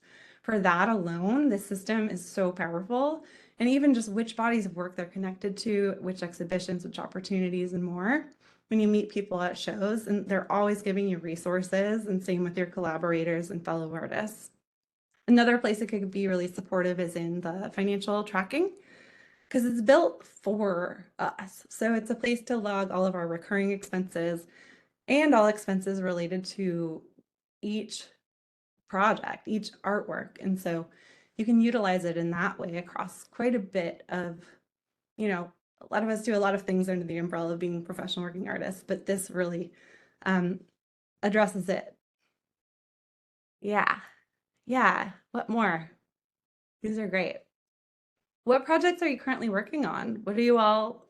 Speaker 2: For that alone, this system is so powerful. And even just which bodies of work they're connected to, which exhibitions, which opportunities, and more. When you meet people at shows, and they're always giving you resources, and same with your collaborators and fellow artists. Another place it could be really supportive is in the financial tracking, because it's built for us. So it's a place to log all of our recurring expenses and all expenses related to each project, each artwork. And so you can utilize it in that way across quite a bit of, a lot of us do a lot of things under the umbrella of being professional working artists, but this really addresses it. Yeah. Yeah. What more? These are great. What projects are you currently working on? What are you all,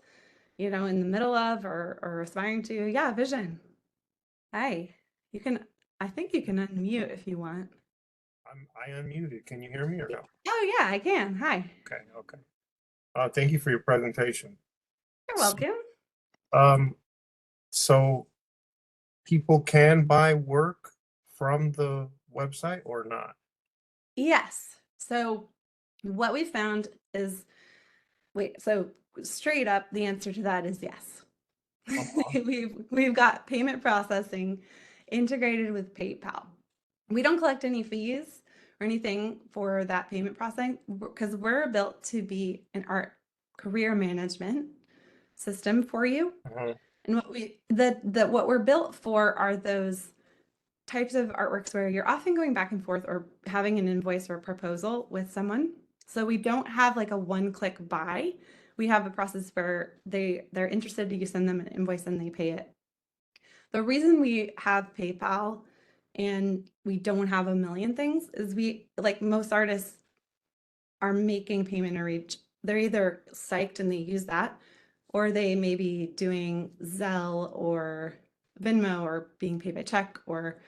Speaker 2: in the middle of or aspiring to? Yeah, Vision. Hi. I think you can unmute if you want.
Speaker 3: I unmuted. Can you hear me or no?
Speaker 2: Oh, yeah, I can. Hi.
Speaker 3: Okay. Thank you for your presentation.
Speaker 2: You're welcome.
Speaker 3: So people can buy work from the website or not?
Speaker 2: Yes. So what we found is, so straight up, the answer to that is yes. We've got payment processing integrated with PayPal. We don't collect any fees or anything for that payment processing because we're built to be an art career management system for you. And what we're built for are those types of artworks where you're often going back and forth or having an invoice or proposal with someone. So we don't have like a one-click buy. We have a process where they're interested, you send them an invoice and they pay it. The reason we have PayPal and we don't have a million things is like most artists are making payment or reach. They're either psyched and they use that, or they may be doing Zelle or Venmo or being paid by check or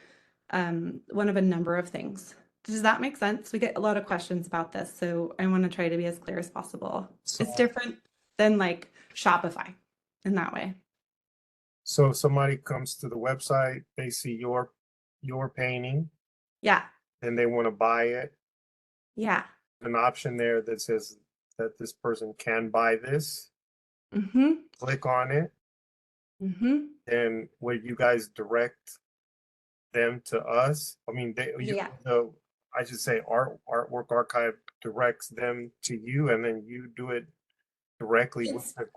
Speaker 2: one of a number of things. Does that make sense? We get a lot of questions about this, so I want to try to be as clear as possible. It's different than like Shopify in that way.
Speaker 3: So if somebody comes to the website, they see your painting.
Speaker 2: Yeah.
Speaker 3: And they want to buy it.
Speaker 2: Yeah.
Speaker 3: An option there that says that this person can buy this. Click on it. And would you guys direct them to us? I mean, I should say Artwork Archive directs them to you, and then you do it directly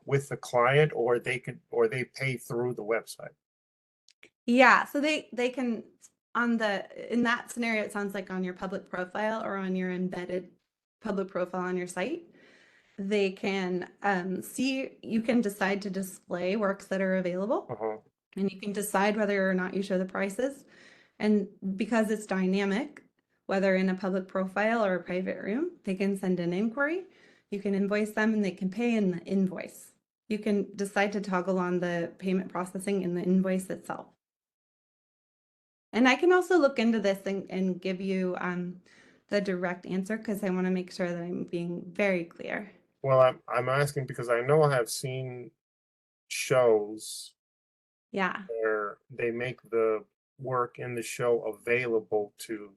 Speaker 3: with the client, or they pay through the website.
Speaker 2: Yeah, so they can in that scenario, it sounds like on your public profile or on your embedded public profile on your site, they can you can decide to display works that are available, and you can decide whether or not you show the prices. And because it's dynamic, whether in a public profile or a private room, they can send an inquiry. You can invoice them and they can pay in the invoice. You can decide to toggle on the payment processing in the invoice itself. And I can also look into this and give you the direct answer because I want to make sure that I'm being very clear.
Speaker 3: Well, I'm asking because I know I have seen shows where they make the work in the show available to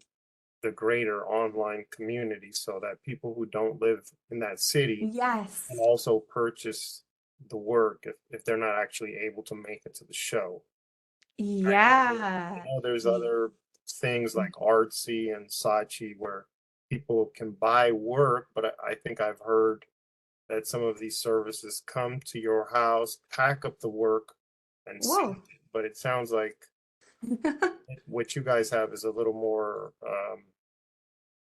Speaker 3: the greater online community so that people who don't live in that city can also purchase the work if they're not actually able to make it to the show.
Speaker 2: Yeah.
Speaker 3: There's other things like Artsy and Saatchi where people can buy work, but I think I've heard that some of these services come to your house, pack up the work, and send it. But it sounds like what you guys have is a little more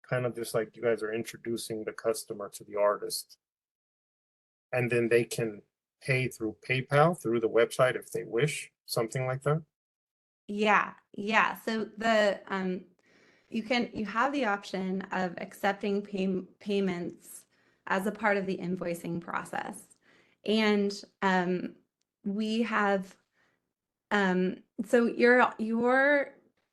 Speaker 3: kind of just like you guys are introducing the customer to the artist. And then they can pay through PayPal, through the website if they wish. something like that?
Speaker 2: Yeah, yeah. So you have the option of accepting payments as a part of the invoicing process. And we have so you're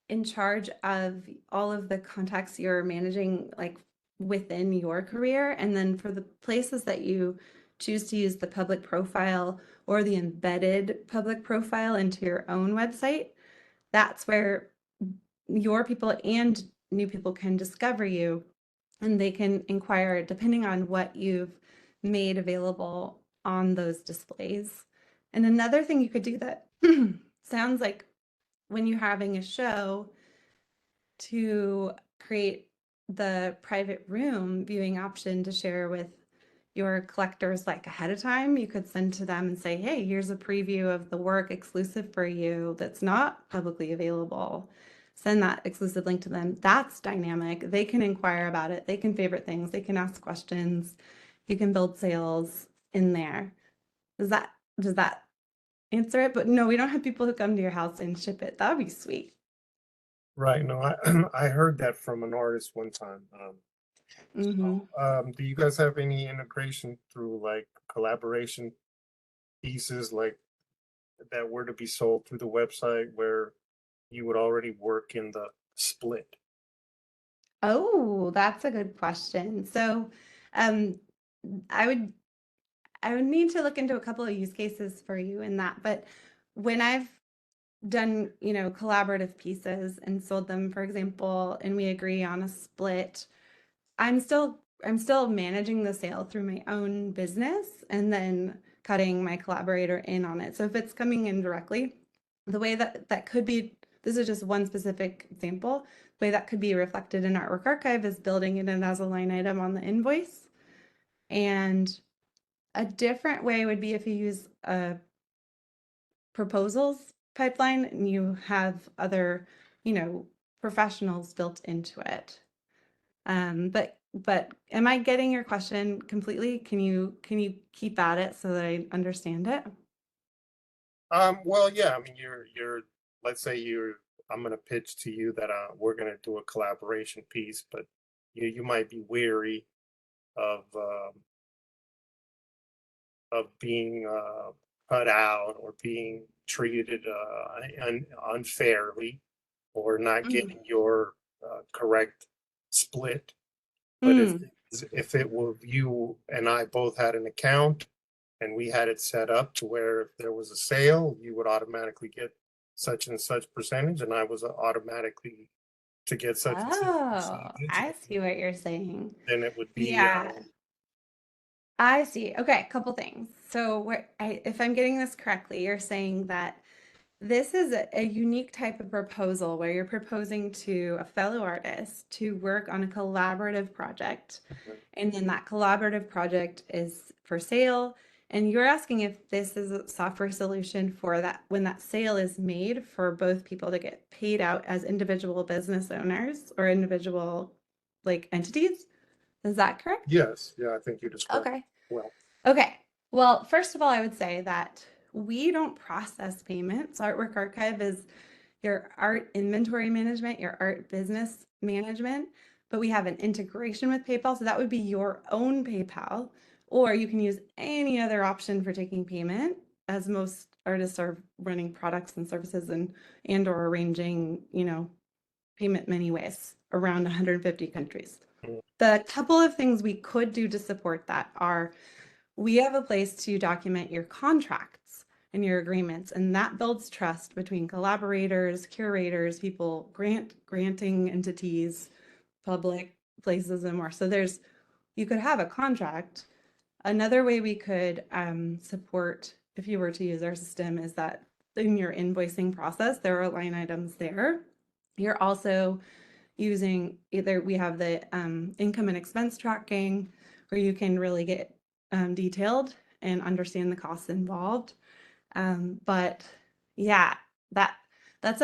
Speaker 2: in charge of all of the contacts you're managing like within your career. And then for the places that you choose to use the public profile or the embedded public profile into your own website, that's where your people and new people can discover you, and they can inquire depending on what you've made available on those displays. And another thing you could do that sounds like when you're having a show, to create the private room viewing option to share with your collectors like ahead of time. You could send to them and say, hey, here's a preview of the work exclusive for you that's not publicly available. Send that exclusive link to them. That's dynamic. They can inquire about it. They can favorite things. They can ask questions. You can build sales in there. Does that answer it? But no, we don't have people who come to your house and ship it. That would be sweet.
Speaker 3: Right. No, I I heard that from an artist one time. Do you guys have any integration through like collaboration pieces like that were to be sold through the website where you would already work in the split?
Speaker 2: Oh, that's a good question. So, um, I would I would need to look into a couple of use cases for you in that. But when I've done, collaborative pieces and sold them, for example, and we agree on a split, I'm still managing the sale through my own business and then cutting my collaborator in on it. So if it's coming in directly, the way that could be, this is just one specific example, the way that could be reflected in Artwork Archive is building it in as a line item on the invoice. And a different way would be if you use a proposals pipeline and you have other, professionals built into it. But am I getting your question completely? Can you keep at it so that I understand it?
Speaker 3: Well, yeah, I mean, let's say I'm gonna pitch to you that we're gonna do a collaboration piece, but you might be weary of being cut out or being treated unfairly or not
Speaker 2: Mm.
Speaker 3: getting your correct split. But
Speaker 2: Mm.
Speaker 3: if it were you and I both had an account and we had it set up to where if there was a sale, you would automatically get such and such percentage, and I was automatically to get such and such
Speaker 2: Oh,
Speaker 3: percentage,
Speaker 2: I see what you're saying.
Speaker 3: then it would be
Speaker 2: Yeah, I see. Okay, a couple things. So if I'm getting this correctly, you're saying that this is a unique type of proposal where you're proposing to a fellow artist to work on a collaborative project. And then that collaborative project is for sale. And you're asking if this is a software solution for that when that sale is made for both people to get paid out as individual business owners or individual like entities. Is that correct?
Speaker 3: yes, yeah, I think you described it
Speaker 2: Okay.
Speaker 3: well.
Speaker 2: Okay. Well, first of all, I would say that we don't process payments. Artwork Archive is your art inventory management, your art business management, but we have an integration with PayPal. So that would be your own PayPal, or you can use any other option for taking payment, as most artists are running products and services and or arranging, payment many ways around 150 countries.
Speaker 3: Mm.
Speaker 2: The couple of things we could do to support that are we have a place to document your contracts and your agreements, and that builds trust between collaborators, curators, people granting entities, public places, and more. So you could have a contract. Another way we could support if you were to use our system is that in your invoicing process, there are line items there. You're also using either we have the income and expense tracking where you can really get detailed and understand the costs involved. But yeah, that that's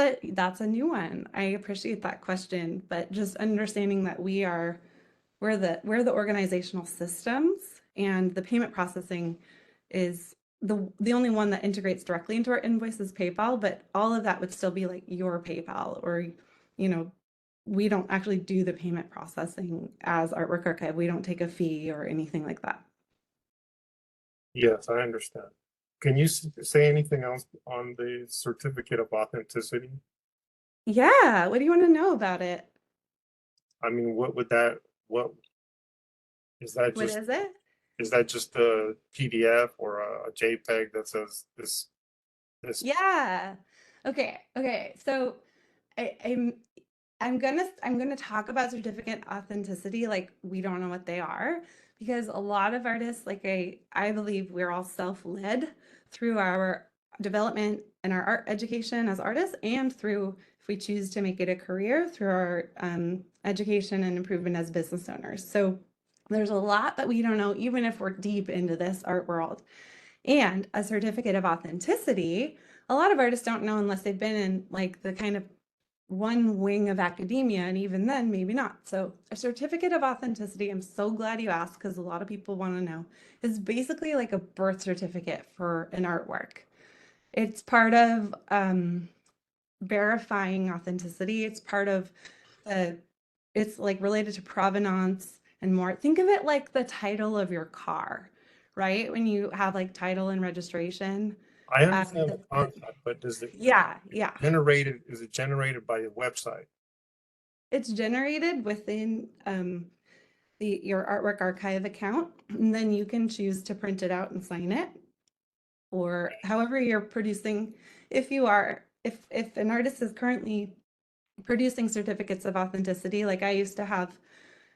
Speaker 2: a new one. I appreciate that question, but just understanding that we're the organizational systems and the payment processing is the only one that integrates directly into our invoice is PayPal, but all of that would still be like your PayPal, or, you know, we don't actually do the payment processing as Artwork Archive. We don't take a fee or anything like that.
Speaker 3: Yes, I understand. Can you say anything else on the certificate of authenticity?
Speaker 2: Yeah, what do you want to know about it?
Speaker 3: I mean, what is that
Speaker 2: What
Speaker 3: just,
Speaker 2: is it?
Speaker 3: is that just a PDF or a JPEG that says this?
Speaker 2: Yeah. Okay. So I, I'm I'm gonna talk about certificate authenticity like we don't know what they are, because a lot of artists, like I believe we're all self-led through our development and our art education as artists, and through, if we choose to make it a career, through our education and improvement as business owners. So there's a lot that we don't know, even if we're deep into this art world. And a certificate of authenticity, a lot of artists don't know unless they've been in like the kind of one wing of academia, and even then, maybe not. So a certificate of authenticity, I'm so glad you asked, because a lot of people want to know, is basically like a birth certificate for an artwork. It's part of verifying authenticity. It's part of the, it's like related to provenance and more. Think of it like the title of your car, right? When you have like title and registration.
Speaker 3: I understand the concept, but does it
Speaker 2: Yeah.
Speaker 3: is it generated by a website?
Speaker 2: It's generated within your Artwork Archive account, and then you can choose to print it out and sign it, or however you're producing. If an artist is currently producing certificates of authenticity, like I used to have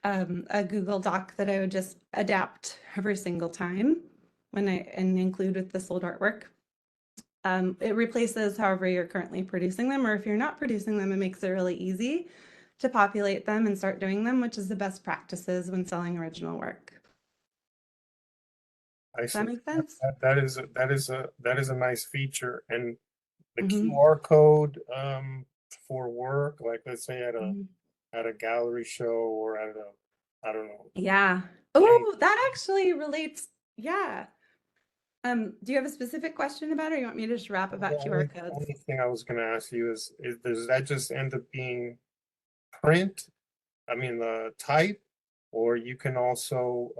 Speaker 2: a Google Doc that I would just adapt every single time and include with the sold artwork. It replaces however you're currently producing them, or if you're not producing them, it makes it really easy to populate them and start doing them, which is the best practices when selling original work.
Speaker 3: I
Speaker 2: Does
Speaker 3: see.
Speaker 2: that make sense?
Speaker 3: That is a nice feature. And the
Speaker 2: Mhm.
Speaker 3: QR code for work, like let's say
Speaker 2: Mhm.
Speaker 3: at a gallery show or at I don't know.
Speaker 2: Yeah.
Speaker 3: Yeah.
Speaker 2: Oh, that actually relates. Yeah. Do you have a specific question about it, or you want me to just rap
Speaker 3: The
Speaker 2: about QR codes?
Speaker 3: only thing I was gonna ask you is does that just end up being print? I mean the type, or you can also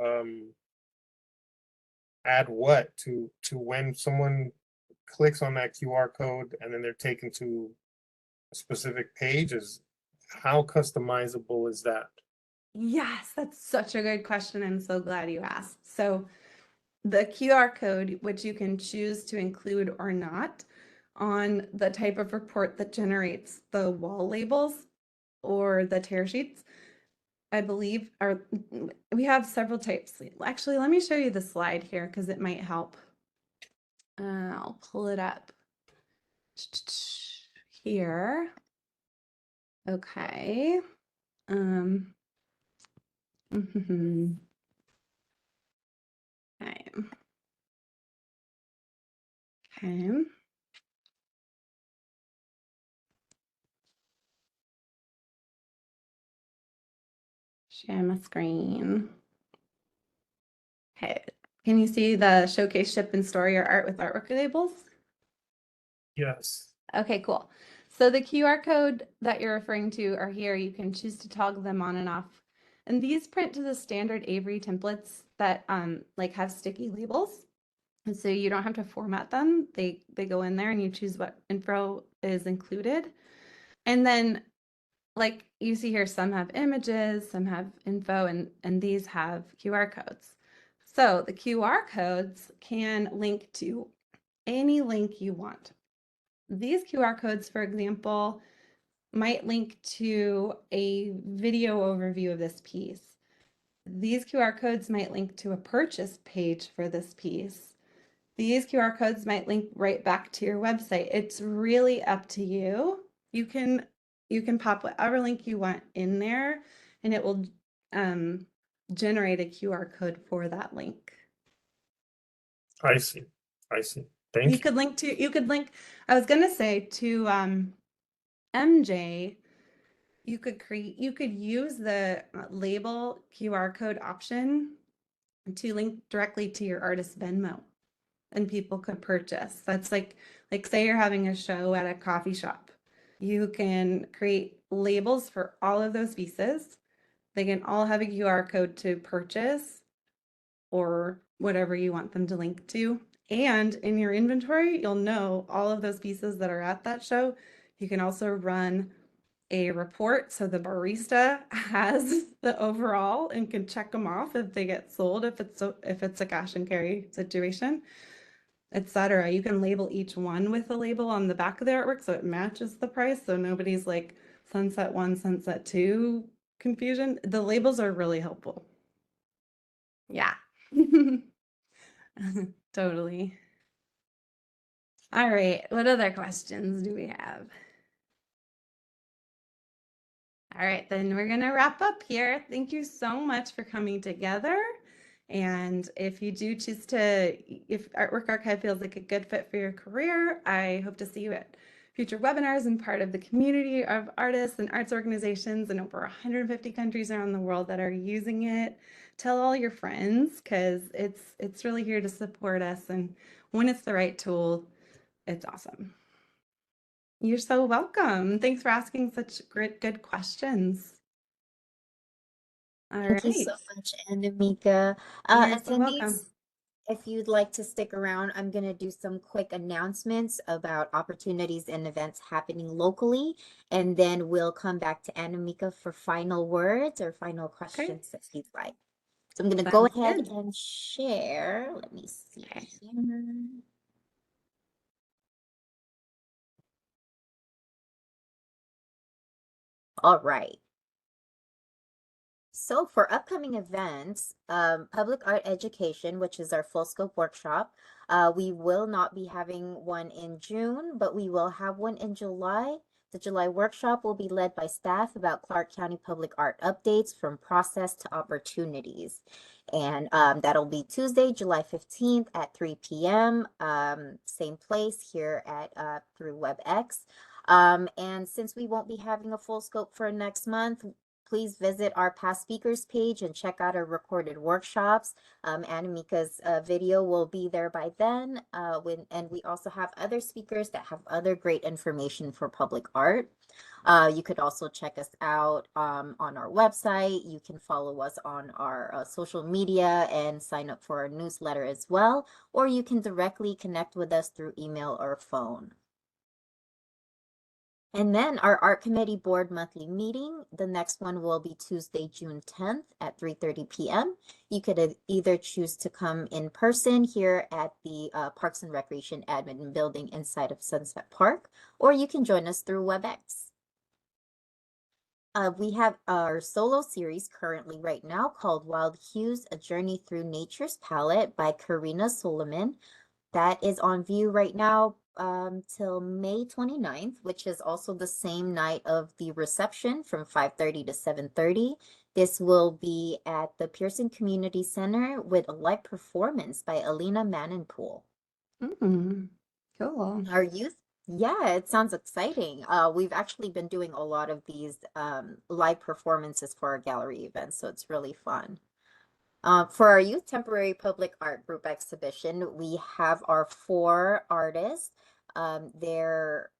Speaker 3: add what to when someone clicks on that QR code and then they're taken to a specific page. Is how customizable is that?
Speaker 2: Yes, that's such a good question. I'm so glad you asked. So the QR code, which you can choose to include or not on the type of report that generates the wall labels or the tear sheets, I believe are, we have several types. Actually, let me show you the slide here because it might help. I'll pull it up here. Okay. Um, okay. Okay. Share my screen. Okay. Can you see the showcase, ship, and store your art with artwork labels?
Speaker 3: Yes.
Speaker 2: Okay, cool. So the QR code that you're referring to are here. You can choose to toggle them on and off. And these print to the standard Avery templates that like have sticky labels. And so you don't have to format them. They go in there and you choose what info is included. And then like you see here, some have images, some have info, and these have QR codes. So the QR codes can link to any link you want. These QR codes, for example, might link to a video overview of this piece. These QR codes might link to a purchase page for this piece. These QR codes might link right back to your website. It's really up to you. You can pop whatever link you want in there, and it will generate a QR code for that link.
Speaker 3: I see. Thank
Speaker 2: You could link, I was gonna say to MJ, you could use the label QR code option to link directly to your artist Venmo. and people could purchase. That's like say you're having a show at a coffee shop. You can create labels for all of those pieces. They can all have a QR code to purchase or whatever you want them to link to. And in your inventory, you'll know all of those pieces that are at that show. You can also run a report so the barista has the overall and can check them off if they get sold, if it's a cash and carry situation, etc. You can label each one with a label on the back of the artwork so it matches the price, so nobody's like sunset 1, sunset 2 confusion. The labels are really helpful. Yeah. Totally. All right, what other questions do we have? All right, then we're going to wrap up here. Thank you so much for coming together. And if you do choose to, if Artwork Archive feels like a good fit for your career, I hope to see you at future webinars and part of the community of artists and arts organizations in over 150 countries around the world that are using it. Tell all your friends because it's really here to support us. And when it's the right tool, it's awesome. You're so welcome. Thanks for asking such great, good questions. All
Speaker 1: Thank you so
Speaker 2: right.
Speaker 1: much, Anamika.
Speaker 2: You're so welcome.
Speaker 1: Attendees, if you'd like to stick around, I'm going to do some quick announcements about opportunities and events happening locally, and then we'll come back to Anamika for final words or final questions if you'd like. So I'm going to go
Speaker 2: Sounds
Speaker 1: ahead
Speaker 2: good.
Speaker 1: and share. Let me see
Speaker 2: Okay.
Speaker 1: here. All right. So for upcoming events, Public Art Education, which is our full scope workshop, we will not be having one in June, but we will have one in July. The July workshop will be led by staff about Clark County Public Art updates from process to opportunities. And that'll be Tuesday, July 15th at 3 p.m. Same place here at through WebEx. And since we won't be having a full scope for next month, please visit our past speakers page and check out our recorded workshops. Anamika's video will be there by then. And we also have other speakers that have other great information for public art. You could also check us out on our website. You can follow us on our social media and sign up for our newsletter as well. Or you can directly connect with us through email or phone. And then our art committee board monthly meeting, the next one will be Tuesday, June 10th at 3:30 p.m. You could either choose to come in person here at the Parks and Recreation Admin building inside of Sunset Park, or you can join us through WebEx. We have our solo series currently right now called Wild Hues, A Journey Through Nature's Palette by Karina Suleiman. That is on view right now till May 29th, which is also the same night of the reception from 5:30 to 7:30. This will be at the Pearson Community Center with a live performance by Alina Manenpool.
Speaker 2: Cool.
Speaker 1: Our youth, yeah, it sounds exciting. We've actually been doing a lot of these live performances for our gallery events, so it's really fun. For our Youth Temporary Public Art Group exhibition, we have our 4 artists. Their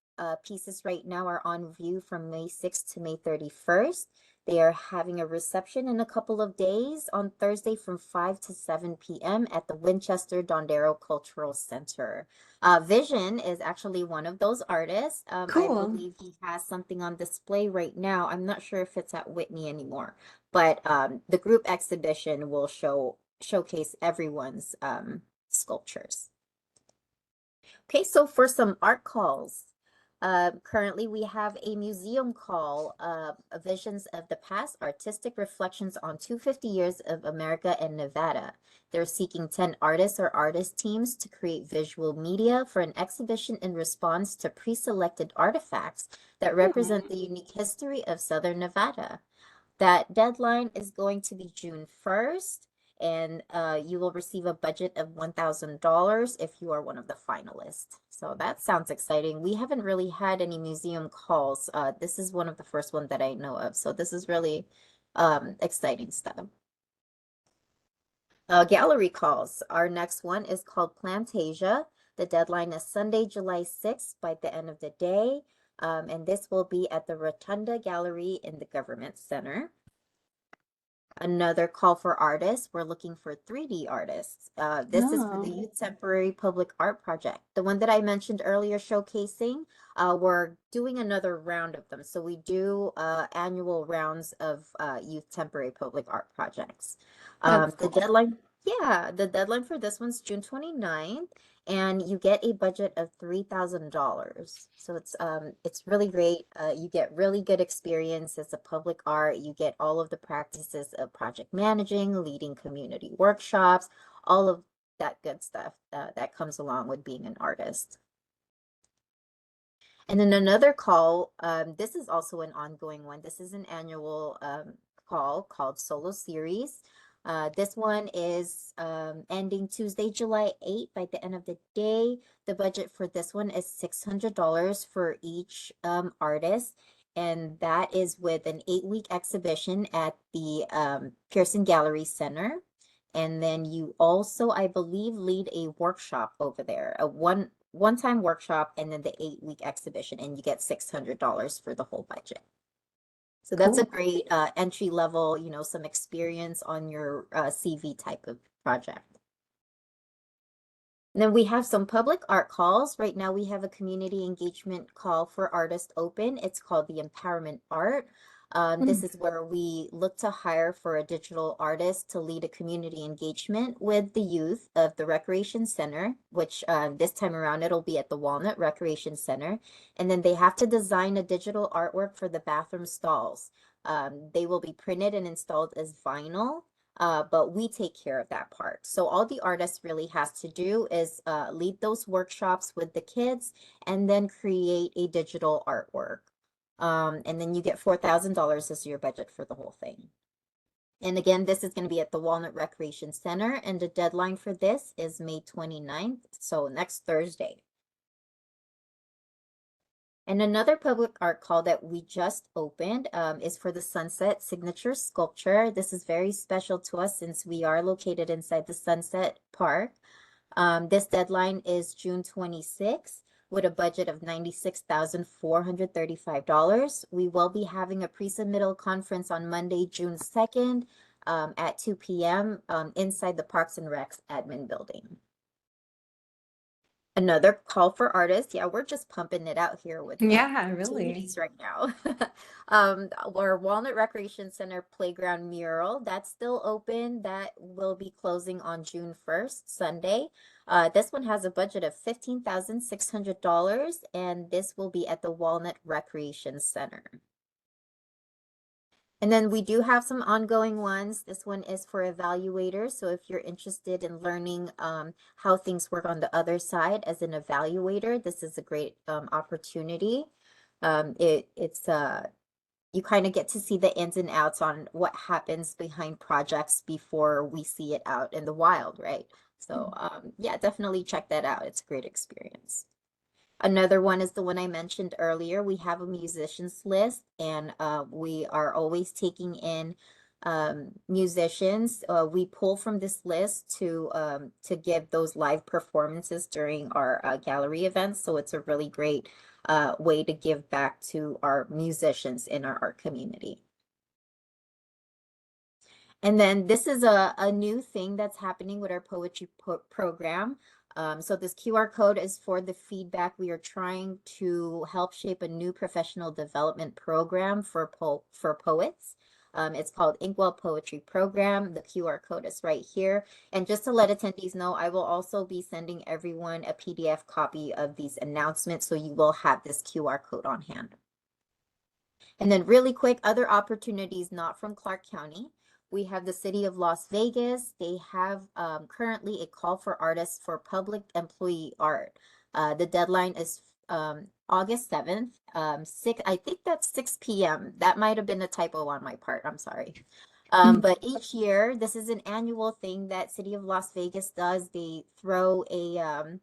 Speaker 1: pieces right now are on view from May 6th to May 31st. They are having a reception in a couple of days on Thursday from 5 to 7 p.m. at the Winchester Dondero Cultural Center. Vision is actually one of those artists.
Speaker 2: Cool.
Speaker 1: I believe he has something on display right now. I'm not sure if it's at Whitney anymore, but the group exhibition will showcase everyone's sculptures. Okay, so for some art calls, currently we have a museum call, Visions of the Past, Artistic Reflections on 250 Years of America and Nevada. They're seeking 10 artists or artist teams to create visual media for an exhibition in response to pre-selected artifacts that represent the unique history of Southern Nevada. That deadline is going to be June 1st, and you will receive a budget of $1,000 if you are one of the finalists. So that sounds exciting. We haven't really had any museum calls. This is one of the first ones that I know of. So this is really exciting stuff. Gallery calls. Our next one is called Plantasia. The deadline is Sunday, July 6th by the end of the day. And this will be at the Rotunda Gallery in the Government Center. Another call for artists. We're looking for 3D artists. This is for the Youth Temporary Public Art Project. The one that I mentioned earlier showcasing, we're doing another round of them. So we do annual rounds of Youth Temporary Public Art Projects.
Speaker 2: That's
Speaker 1: The
Speaker 2: cool.
Speaker 1: deadline, yeah, the deadline for this one's June 29th, and you get a budget of $3,000. So it's really great. You get really good experience as a public art. You get all of the practices of project managing, leading community workshops, all of that good stuff that comes along with being an artist. And then another call, this is also an ongoing one. This is an annual call called Solo Series. This one is ending Tuesday, July 8th by the end of the day. The budget for this one is $600 for each artist. And that is with an 8-week exhibition at the Pearson Gallery Center. And then you also, I believe, lead a workshop over there, a one-time workshop, and then the 8-week exhibition, and you get $600 for the whole budget. So that's a
Speaker 2: Cool.
Speaker 1: great entry level, some experience on your CV type of project. And then we have some public art calls. Right now we have a community engagement call for Artist Open. It's called the Empowerment Art. This is where we look to hire for a digital artist to lead a community engagement with the youth of the Recreation Center, which this time around it'll be at the Walnut Recreation Center. And then they have to design a digital artwork for the bathroom stalls. They will be printed and installed as vinyl. But we take care of that part. So all the artist really has to do is lead those workshops with the kids and then create a digital artwork. And then you get $4,000 as your budget for the whole thing. And again, this is going to be at the Walnut Recreation Center, and the deadline for this is May 29th, so next Thursday. And another public art call that we just opened is for the Sunset Signature Sculpture. This is very special to us since we are located inside the Sunset Park. This deadline is June 26th with a budget of $96,435. We will be having a pre-submittal conference on Monday, June 2nd at 2 p.m. Inside the Parks and Recs admin building. Another call for artists. Yeah, we're just pumping it out here with
Speaker 2: Yeah, really.
Speaker 1: opportunities right now. Our Walnut Recreation Center playground mural, that's still open. That will be closing on June 1st, Sunday. This one has a budget of $15,600, and this will be at the Walnut Recreation Center. And then we do have some ongoing ones. This one is for evaluators. So if you're interested in learning how things work on the other side as an evaluator, this is a great opportunity. You kind of get to see the ins and outs on what happens behind projects before we see it out in the wild, right? So yeah, definitely check that out. It's a great experience. Another one is the one I mentioned earlier. We have a musicians list, and we are always taking in musicians. We pull from this list to give those live performances during our gallery events. So it's a really great way to give back to our musicians in our art community. And then this is a new thing that's happening with our poetry program. So this QR code is for the feedback. We are trying to help shape a new professional development program for poets. It's called Inkwell Poetry Program. The QR code is right here. And just to let attendees know, I will also be sending everyone a PDF copy of these announcements, so you will have this QR code on hand. And then really quick, other opportunities not from Clark County. We have the City of Las Vegas. They have currently a call for artists for public employee art. The deadline is August 7th, I think that's 6 p.m. That might have been a typo on my part. I'm sorry. But each year, this is an annual thing that City of Las Vegas does. They throw an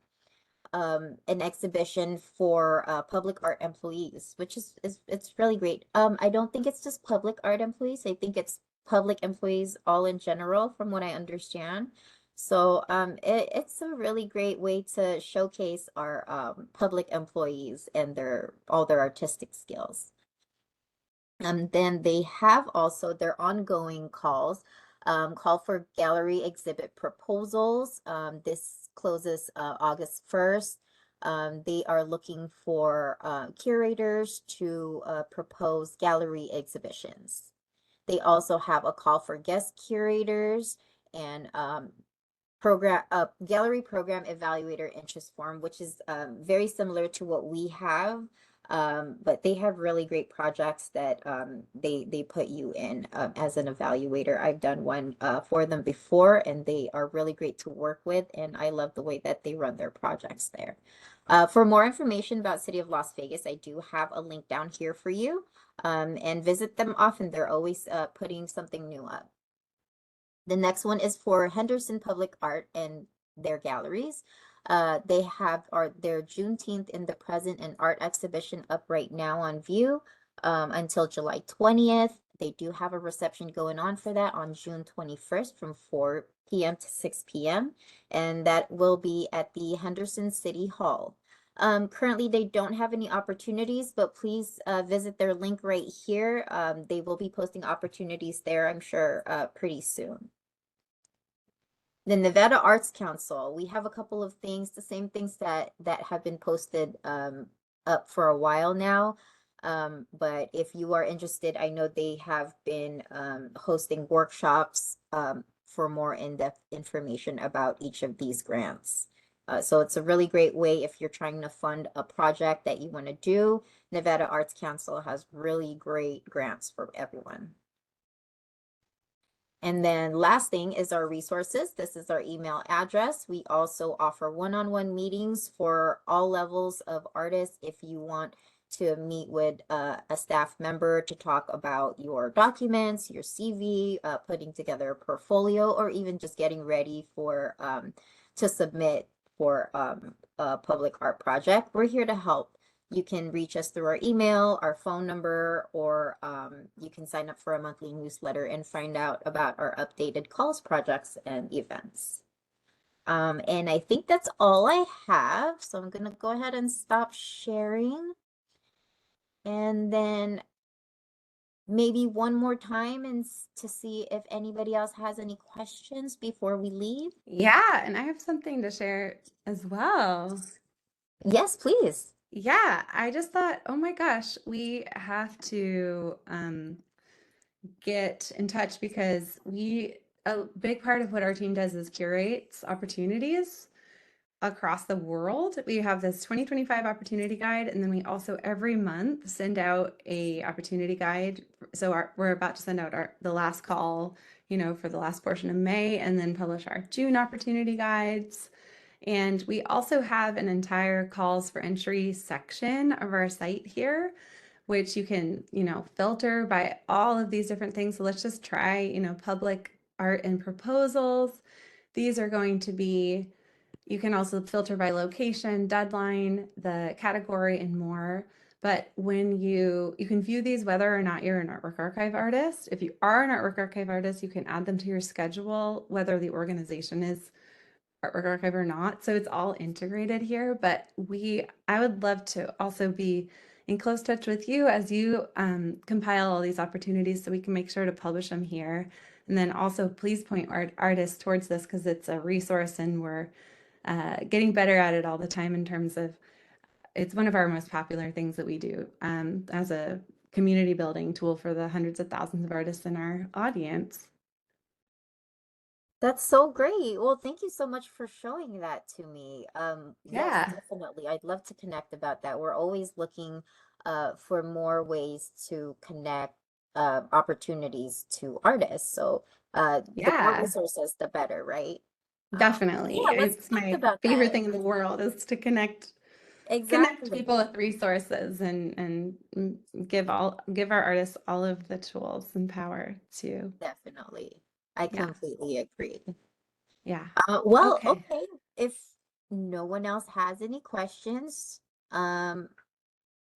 Speaker 1: exhibition for public art employees, which is it's really great. I don't think it's just public art employees. I think it's public employees all in general, from what I understand. So it's a really great way to showcase our public employees and all their artistic skills. Then they have also their ongoing calls, call for gallery exhibit proposals. This closes August 1st. They are looking for curators to propose gallery exhibitions. They also have a call for guest curators and gallery program evaluator interest form, which is very similar to what we have. But they have really great projects that they put you in as an evaluator. I've done one for them before, and they are really great to work with, and I love the way that they run their projects there. For more information about City of Las Vegas, I do have a link down here for you, and visit them often. They're always putting something new up. The next one is for Henderson Public Art and their galleries. They have their Juneteenth in the Present and art exhibition up right now on view until July 20th. They do have a reception going on for that on June 21st from 4 p.m. to 6 p.m. And that will be at the Henderson City Hall. Currently, they don't have any opportunities, but please visit their link right here. They will be posting opportunities there, I'm sure, pretty soon. The Nevada Arts Council, we have a couple of things, the same things that have been posted up for a while now. But if you are interested, I know they have been hosting workshops for more in-depth information about each of these grants. So it's a really great way if you're trying to fund a project that you want to do. Nevada Arts Council has really great grants for everyone. And then last thing is our resources. This is our email address. We also offer one-on-one meetings for all levels of artists. If you want to meet with a staff member to talk about your documents, your CV, putting together a portfolio, or even just getting ready for to submit for a public art project, we're here to help. You can reach us through our email, our phone number, or you can sign up for a monthly newsletter and find out about our updated calls, projects, and events. And I think that's all I have. So I'm going to go ahead and stop sharing. And then maybe one more time and to see if anybody else has any questions before we leave.
Speaker 2: Yeah, and I have something to share as well.
Speaker 1: Yes, please.
Speaker 2: Yeah, I just thought, oh my gosh, we have to get in touch because a big part of what our team does is curates opportunities across the world. We have this 2025 opportunity guide, and then we also every month send out a opportunity guide. So we're about to send out the last call, for the last portion of May, and then publish our June opportunity guides. And we also have an entire calls for entry section of our site here, which you can, filter by all of these different things. So let's just try, public art and proposals. These are going to be, you can also filter by location, deadline, the category, and more. But when you can view these whether or not you're an Artwork Archive artist. If you are an Artwork Archive artist, you can add them to your schedule, whether the organization is Artwork Archive or not. So it's all integrated here. But I would love to also be in close touch with you as you compile all these opportunities so we can make sure to publish them here. And then also please point artists towards this because it's a resource and we're getting better at it all the time in terms of it's one of our most popular things that we do as a community building tool for the hundreds of thousands of artists in our audience.
Speaker 1: That's so great. Well, thank you so much for showing that to me. Yes,
Speaker 2: Yeah.
Speaker 1: definitely. I'd love to connect about that. We're always looking for more ways to connect opportunities to artists. So the more
Speaker 2: Yeah.
Speaker 1: resources, the better, right?
Speaker 2: Definitely.
Speaker 1: Yeah, let's
Speaker 2: It's
Speaker 1: talk
Speaker 2: my
Speaker 1: about
Speaker 2: favorite
Speaker 1: that.
Speaker 2: thing in the world is to connect
Speaker 1: Exactly.
Speaker 2: people with resources and give our artists all of the tools and power to.
Speaker 1: Definitely. I
Speaker 2: Yeah.
Speaker 1: completely agree.
Speaker 2: Yeah.
Speaker 1: Well,
Speaker 2: Okay.
Speaker 1: okay. If no one else has any questions, I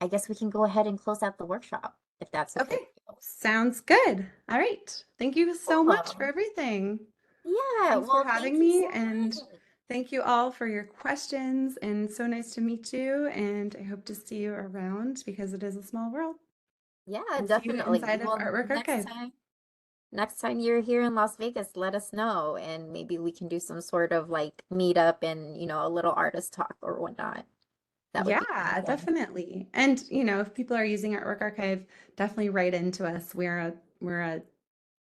Speaker 1: guess we can go ahead and close out the workshop if that's okay.
Speaker 2: Okay. Sounds good. All right. Thank you so much for
Speaker 1: Cool.
Speaker 2: everything.
Speaker 1: Yeah,
Speaker 2: Thanks for
Speaker 1: well, thank
Speaker 2: having
Speaker 1: you
Speaker 2: me,
Speaker 1: so
Speaker 2: and
Speaker 1: much.
Speaker 2: thank you all for your questions. And so nice to meet you. And I hope to see you around because it is a small world.
Speaker 1: Yeah,
Speaker 2: And see you
Speaker 1: definitely.
Speaker 2: inside of
Speaker 1: Well,
Speaker 2: Artwork Archive.
Speaker 1: next time you're here in Las Vegas, let us know and maybe we can do some sort of like meetup and, a little artist talk or whatnot. That would be kind of
Speaker 2: Yeah,
Speaker 1: fun.
Speaker 2: definitely. And if people are using Artwork Archive, definitely write into us.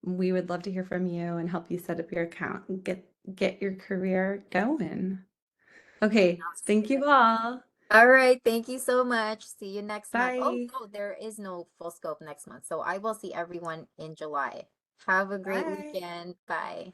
Speaker 2: We would love to hear from you and help you set up your account and get your career going. Okay,
Speaker 1: Sounds
Speaker 2: thank
Speaker 1: good.
Speaker 2: you all.
Speaker 1: All right, thank you so much. See you next month. Oh,
Speaker 2: Bye.
Speaker 1: no, there is no full scope next month. So I will see everyone in July. Have a great
Speaker 2: Bye.
Speaker 1: weekend. Bye.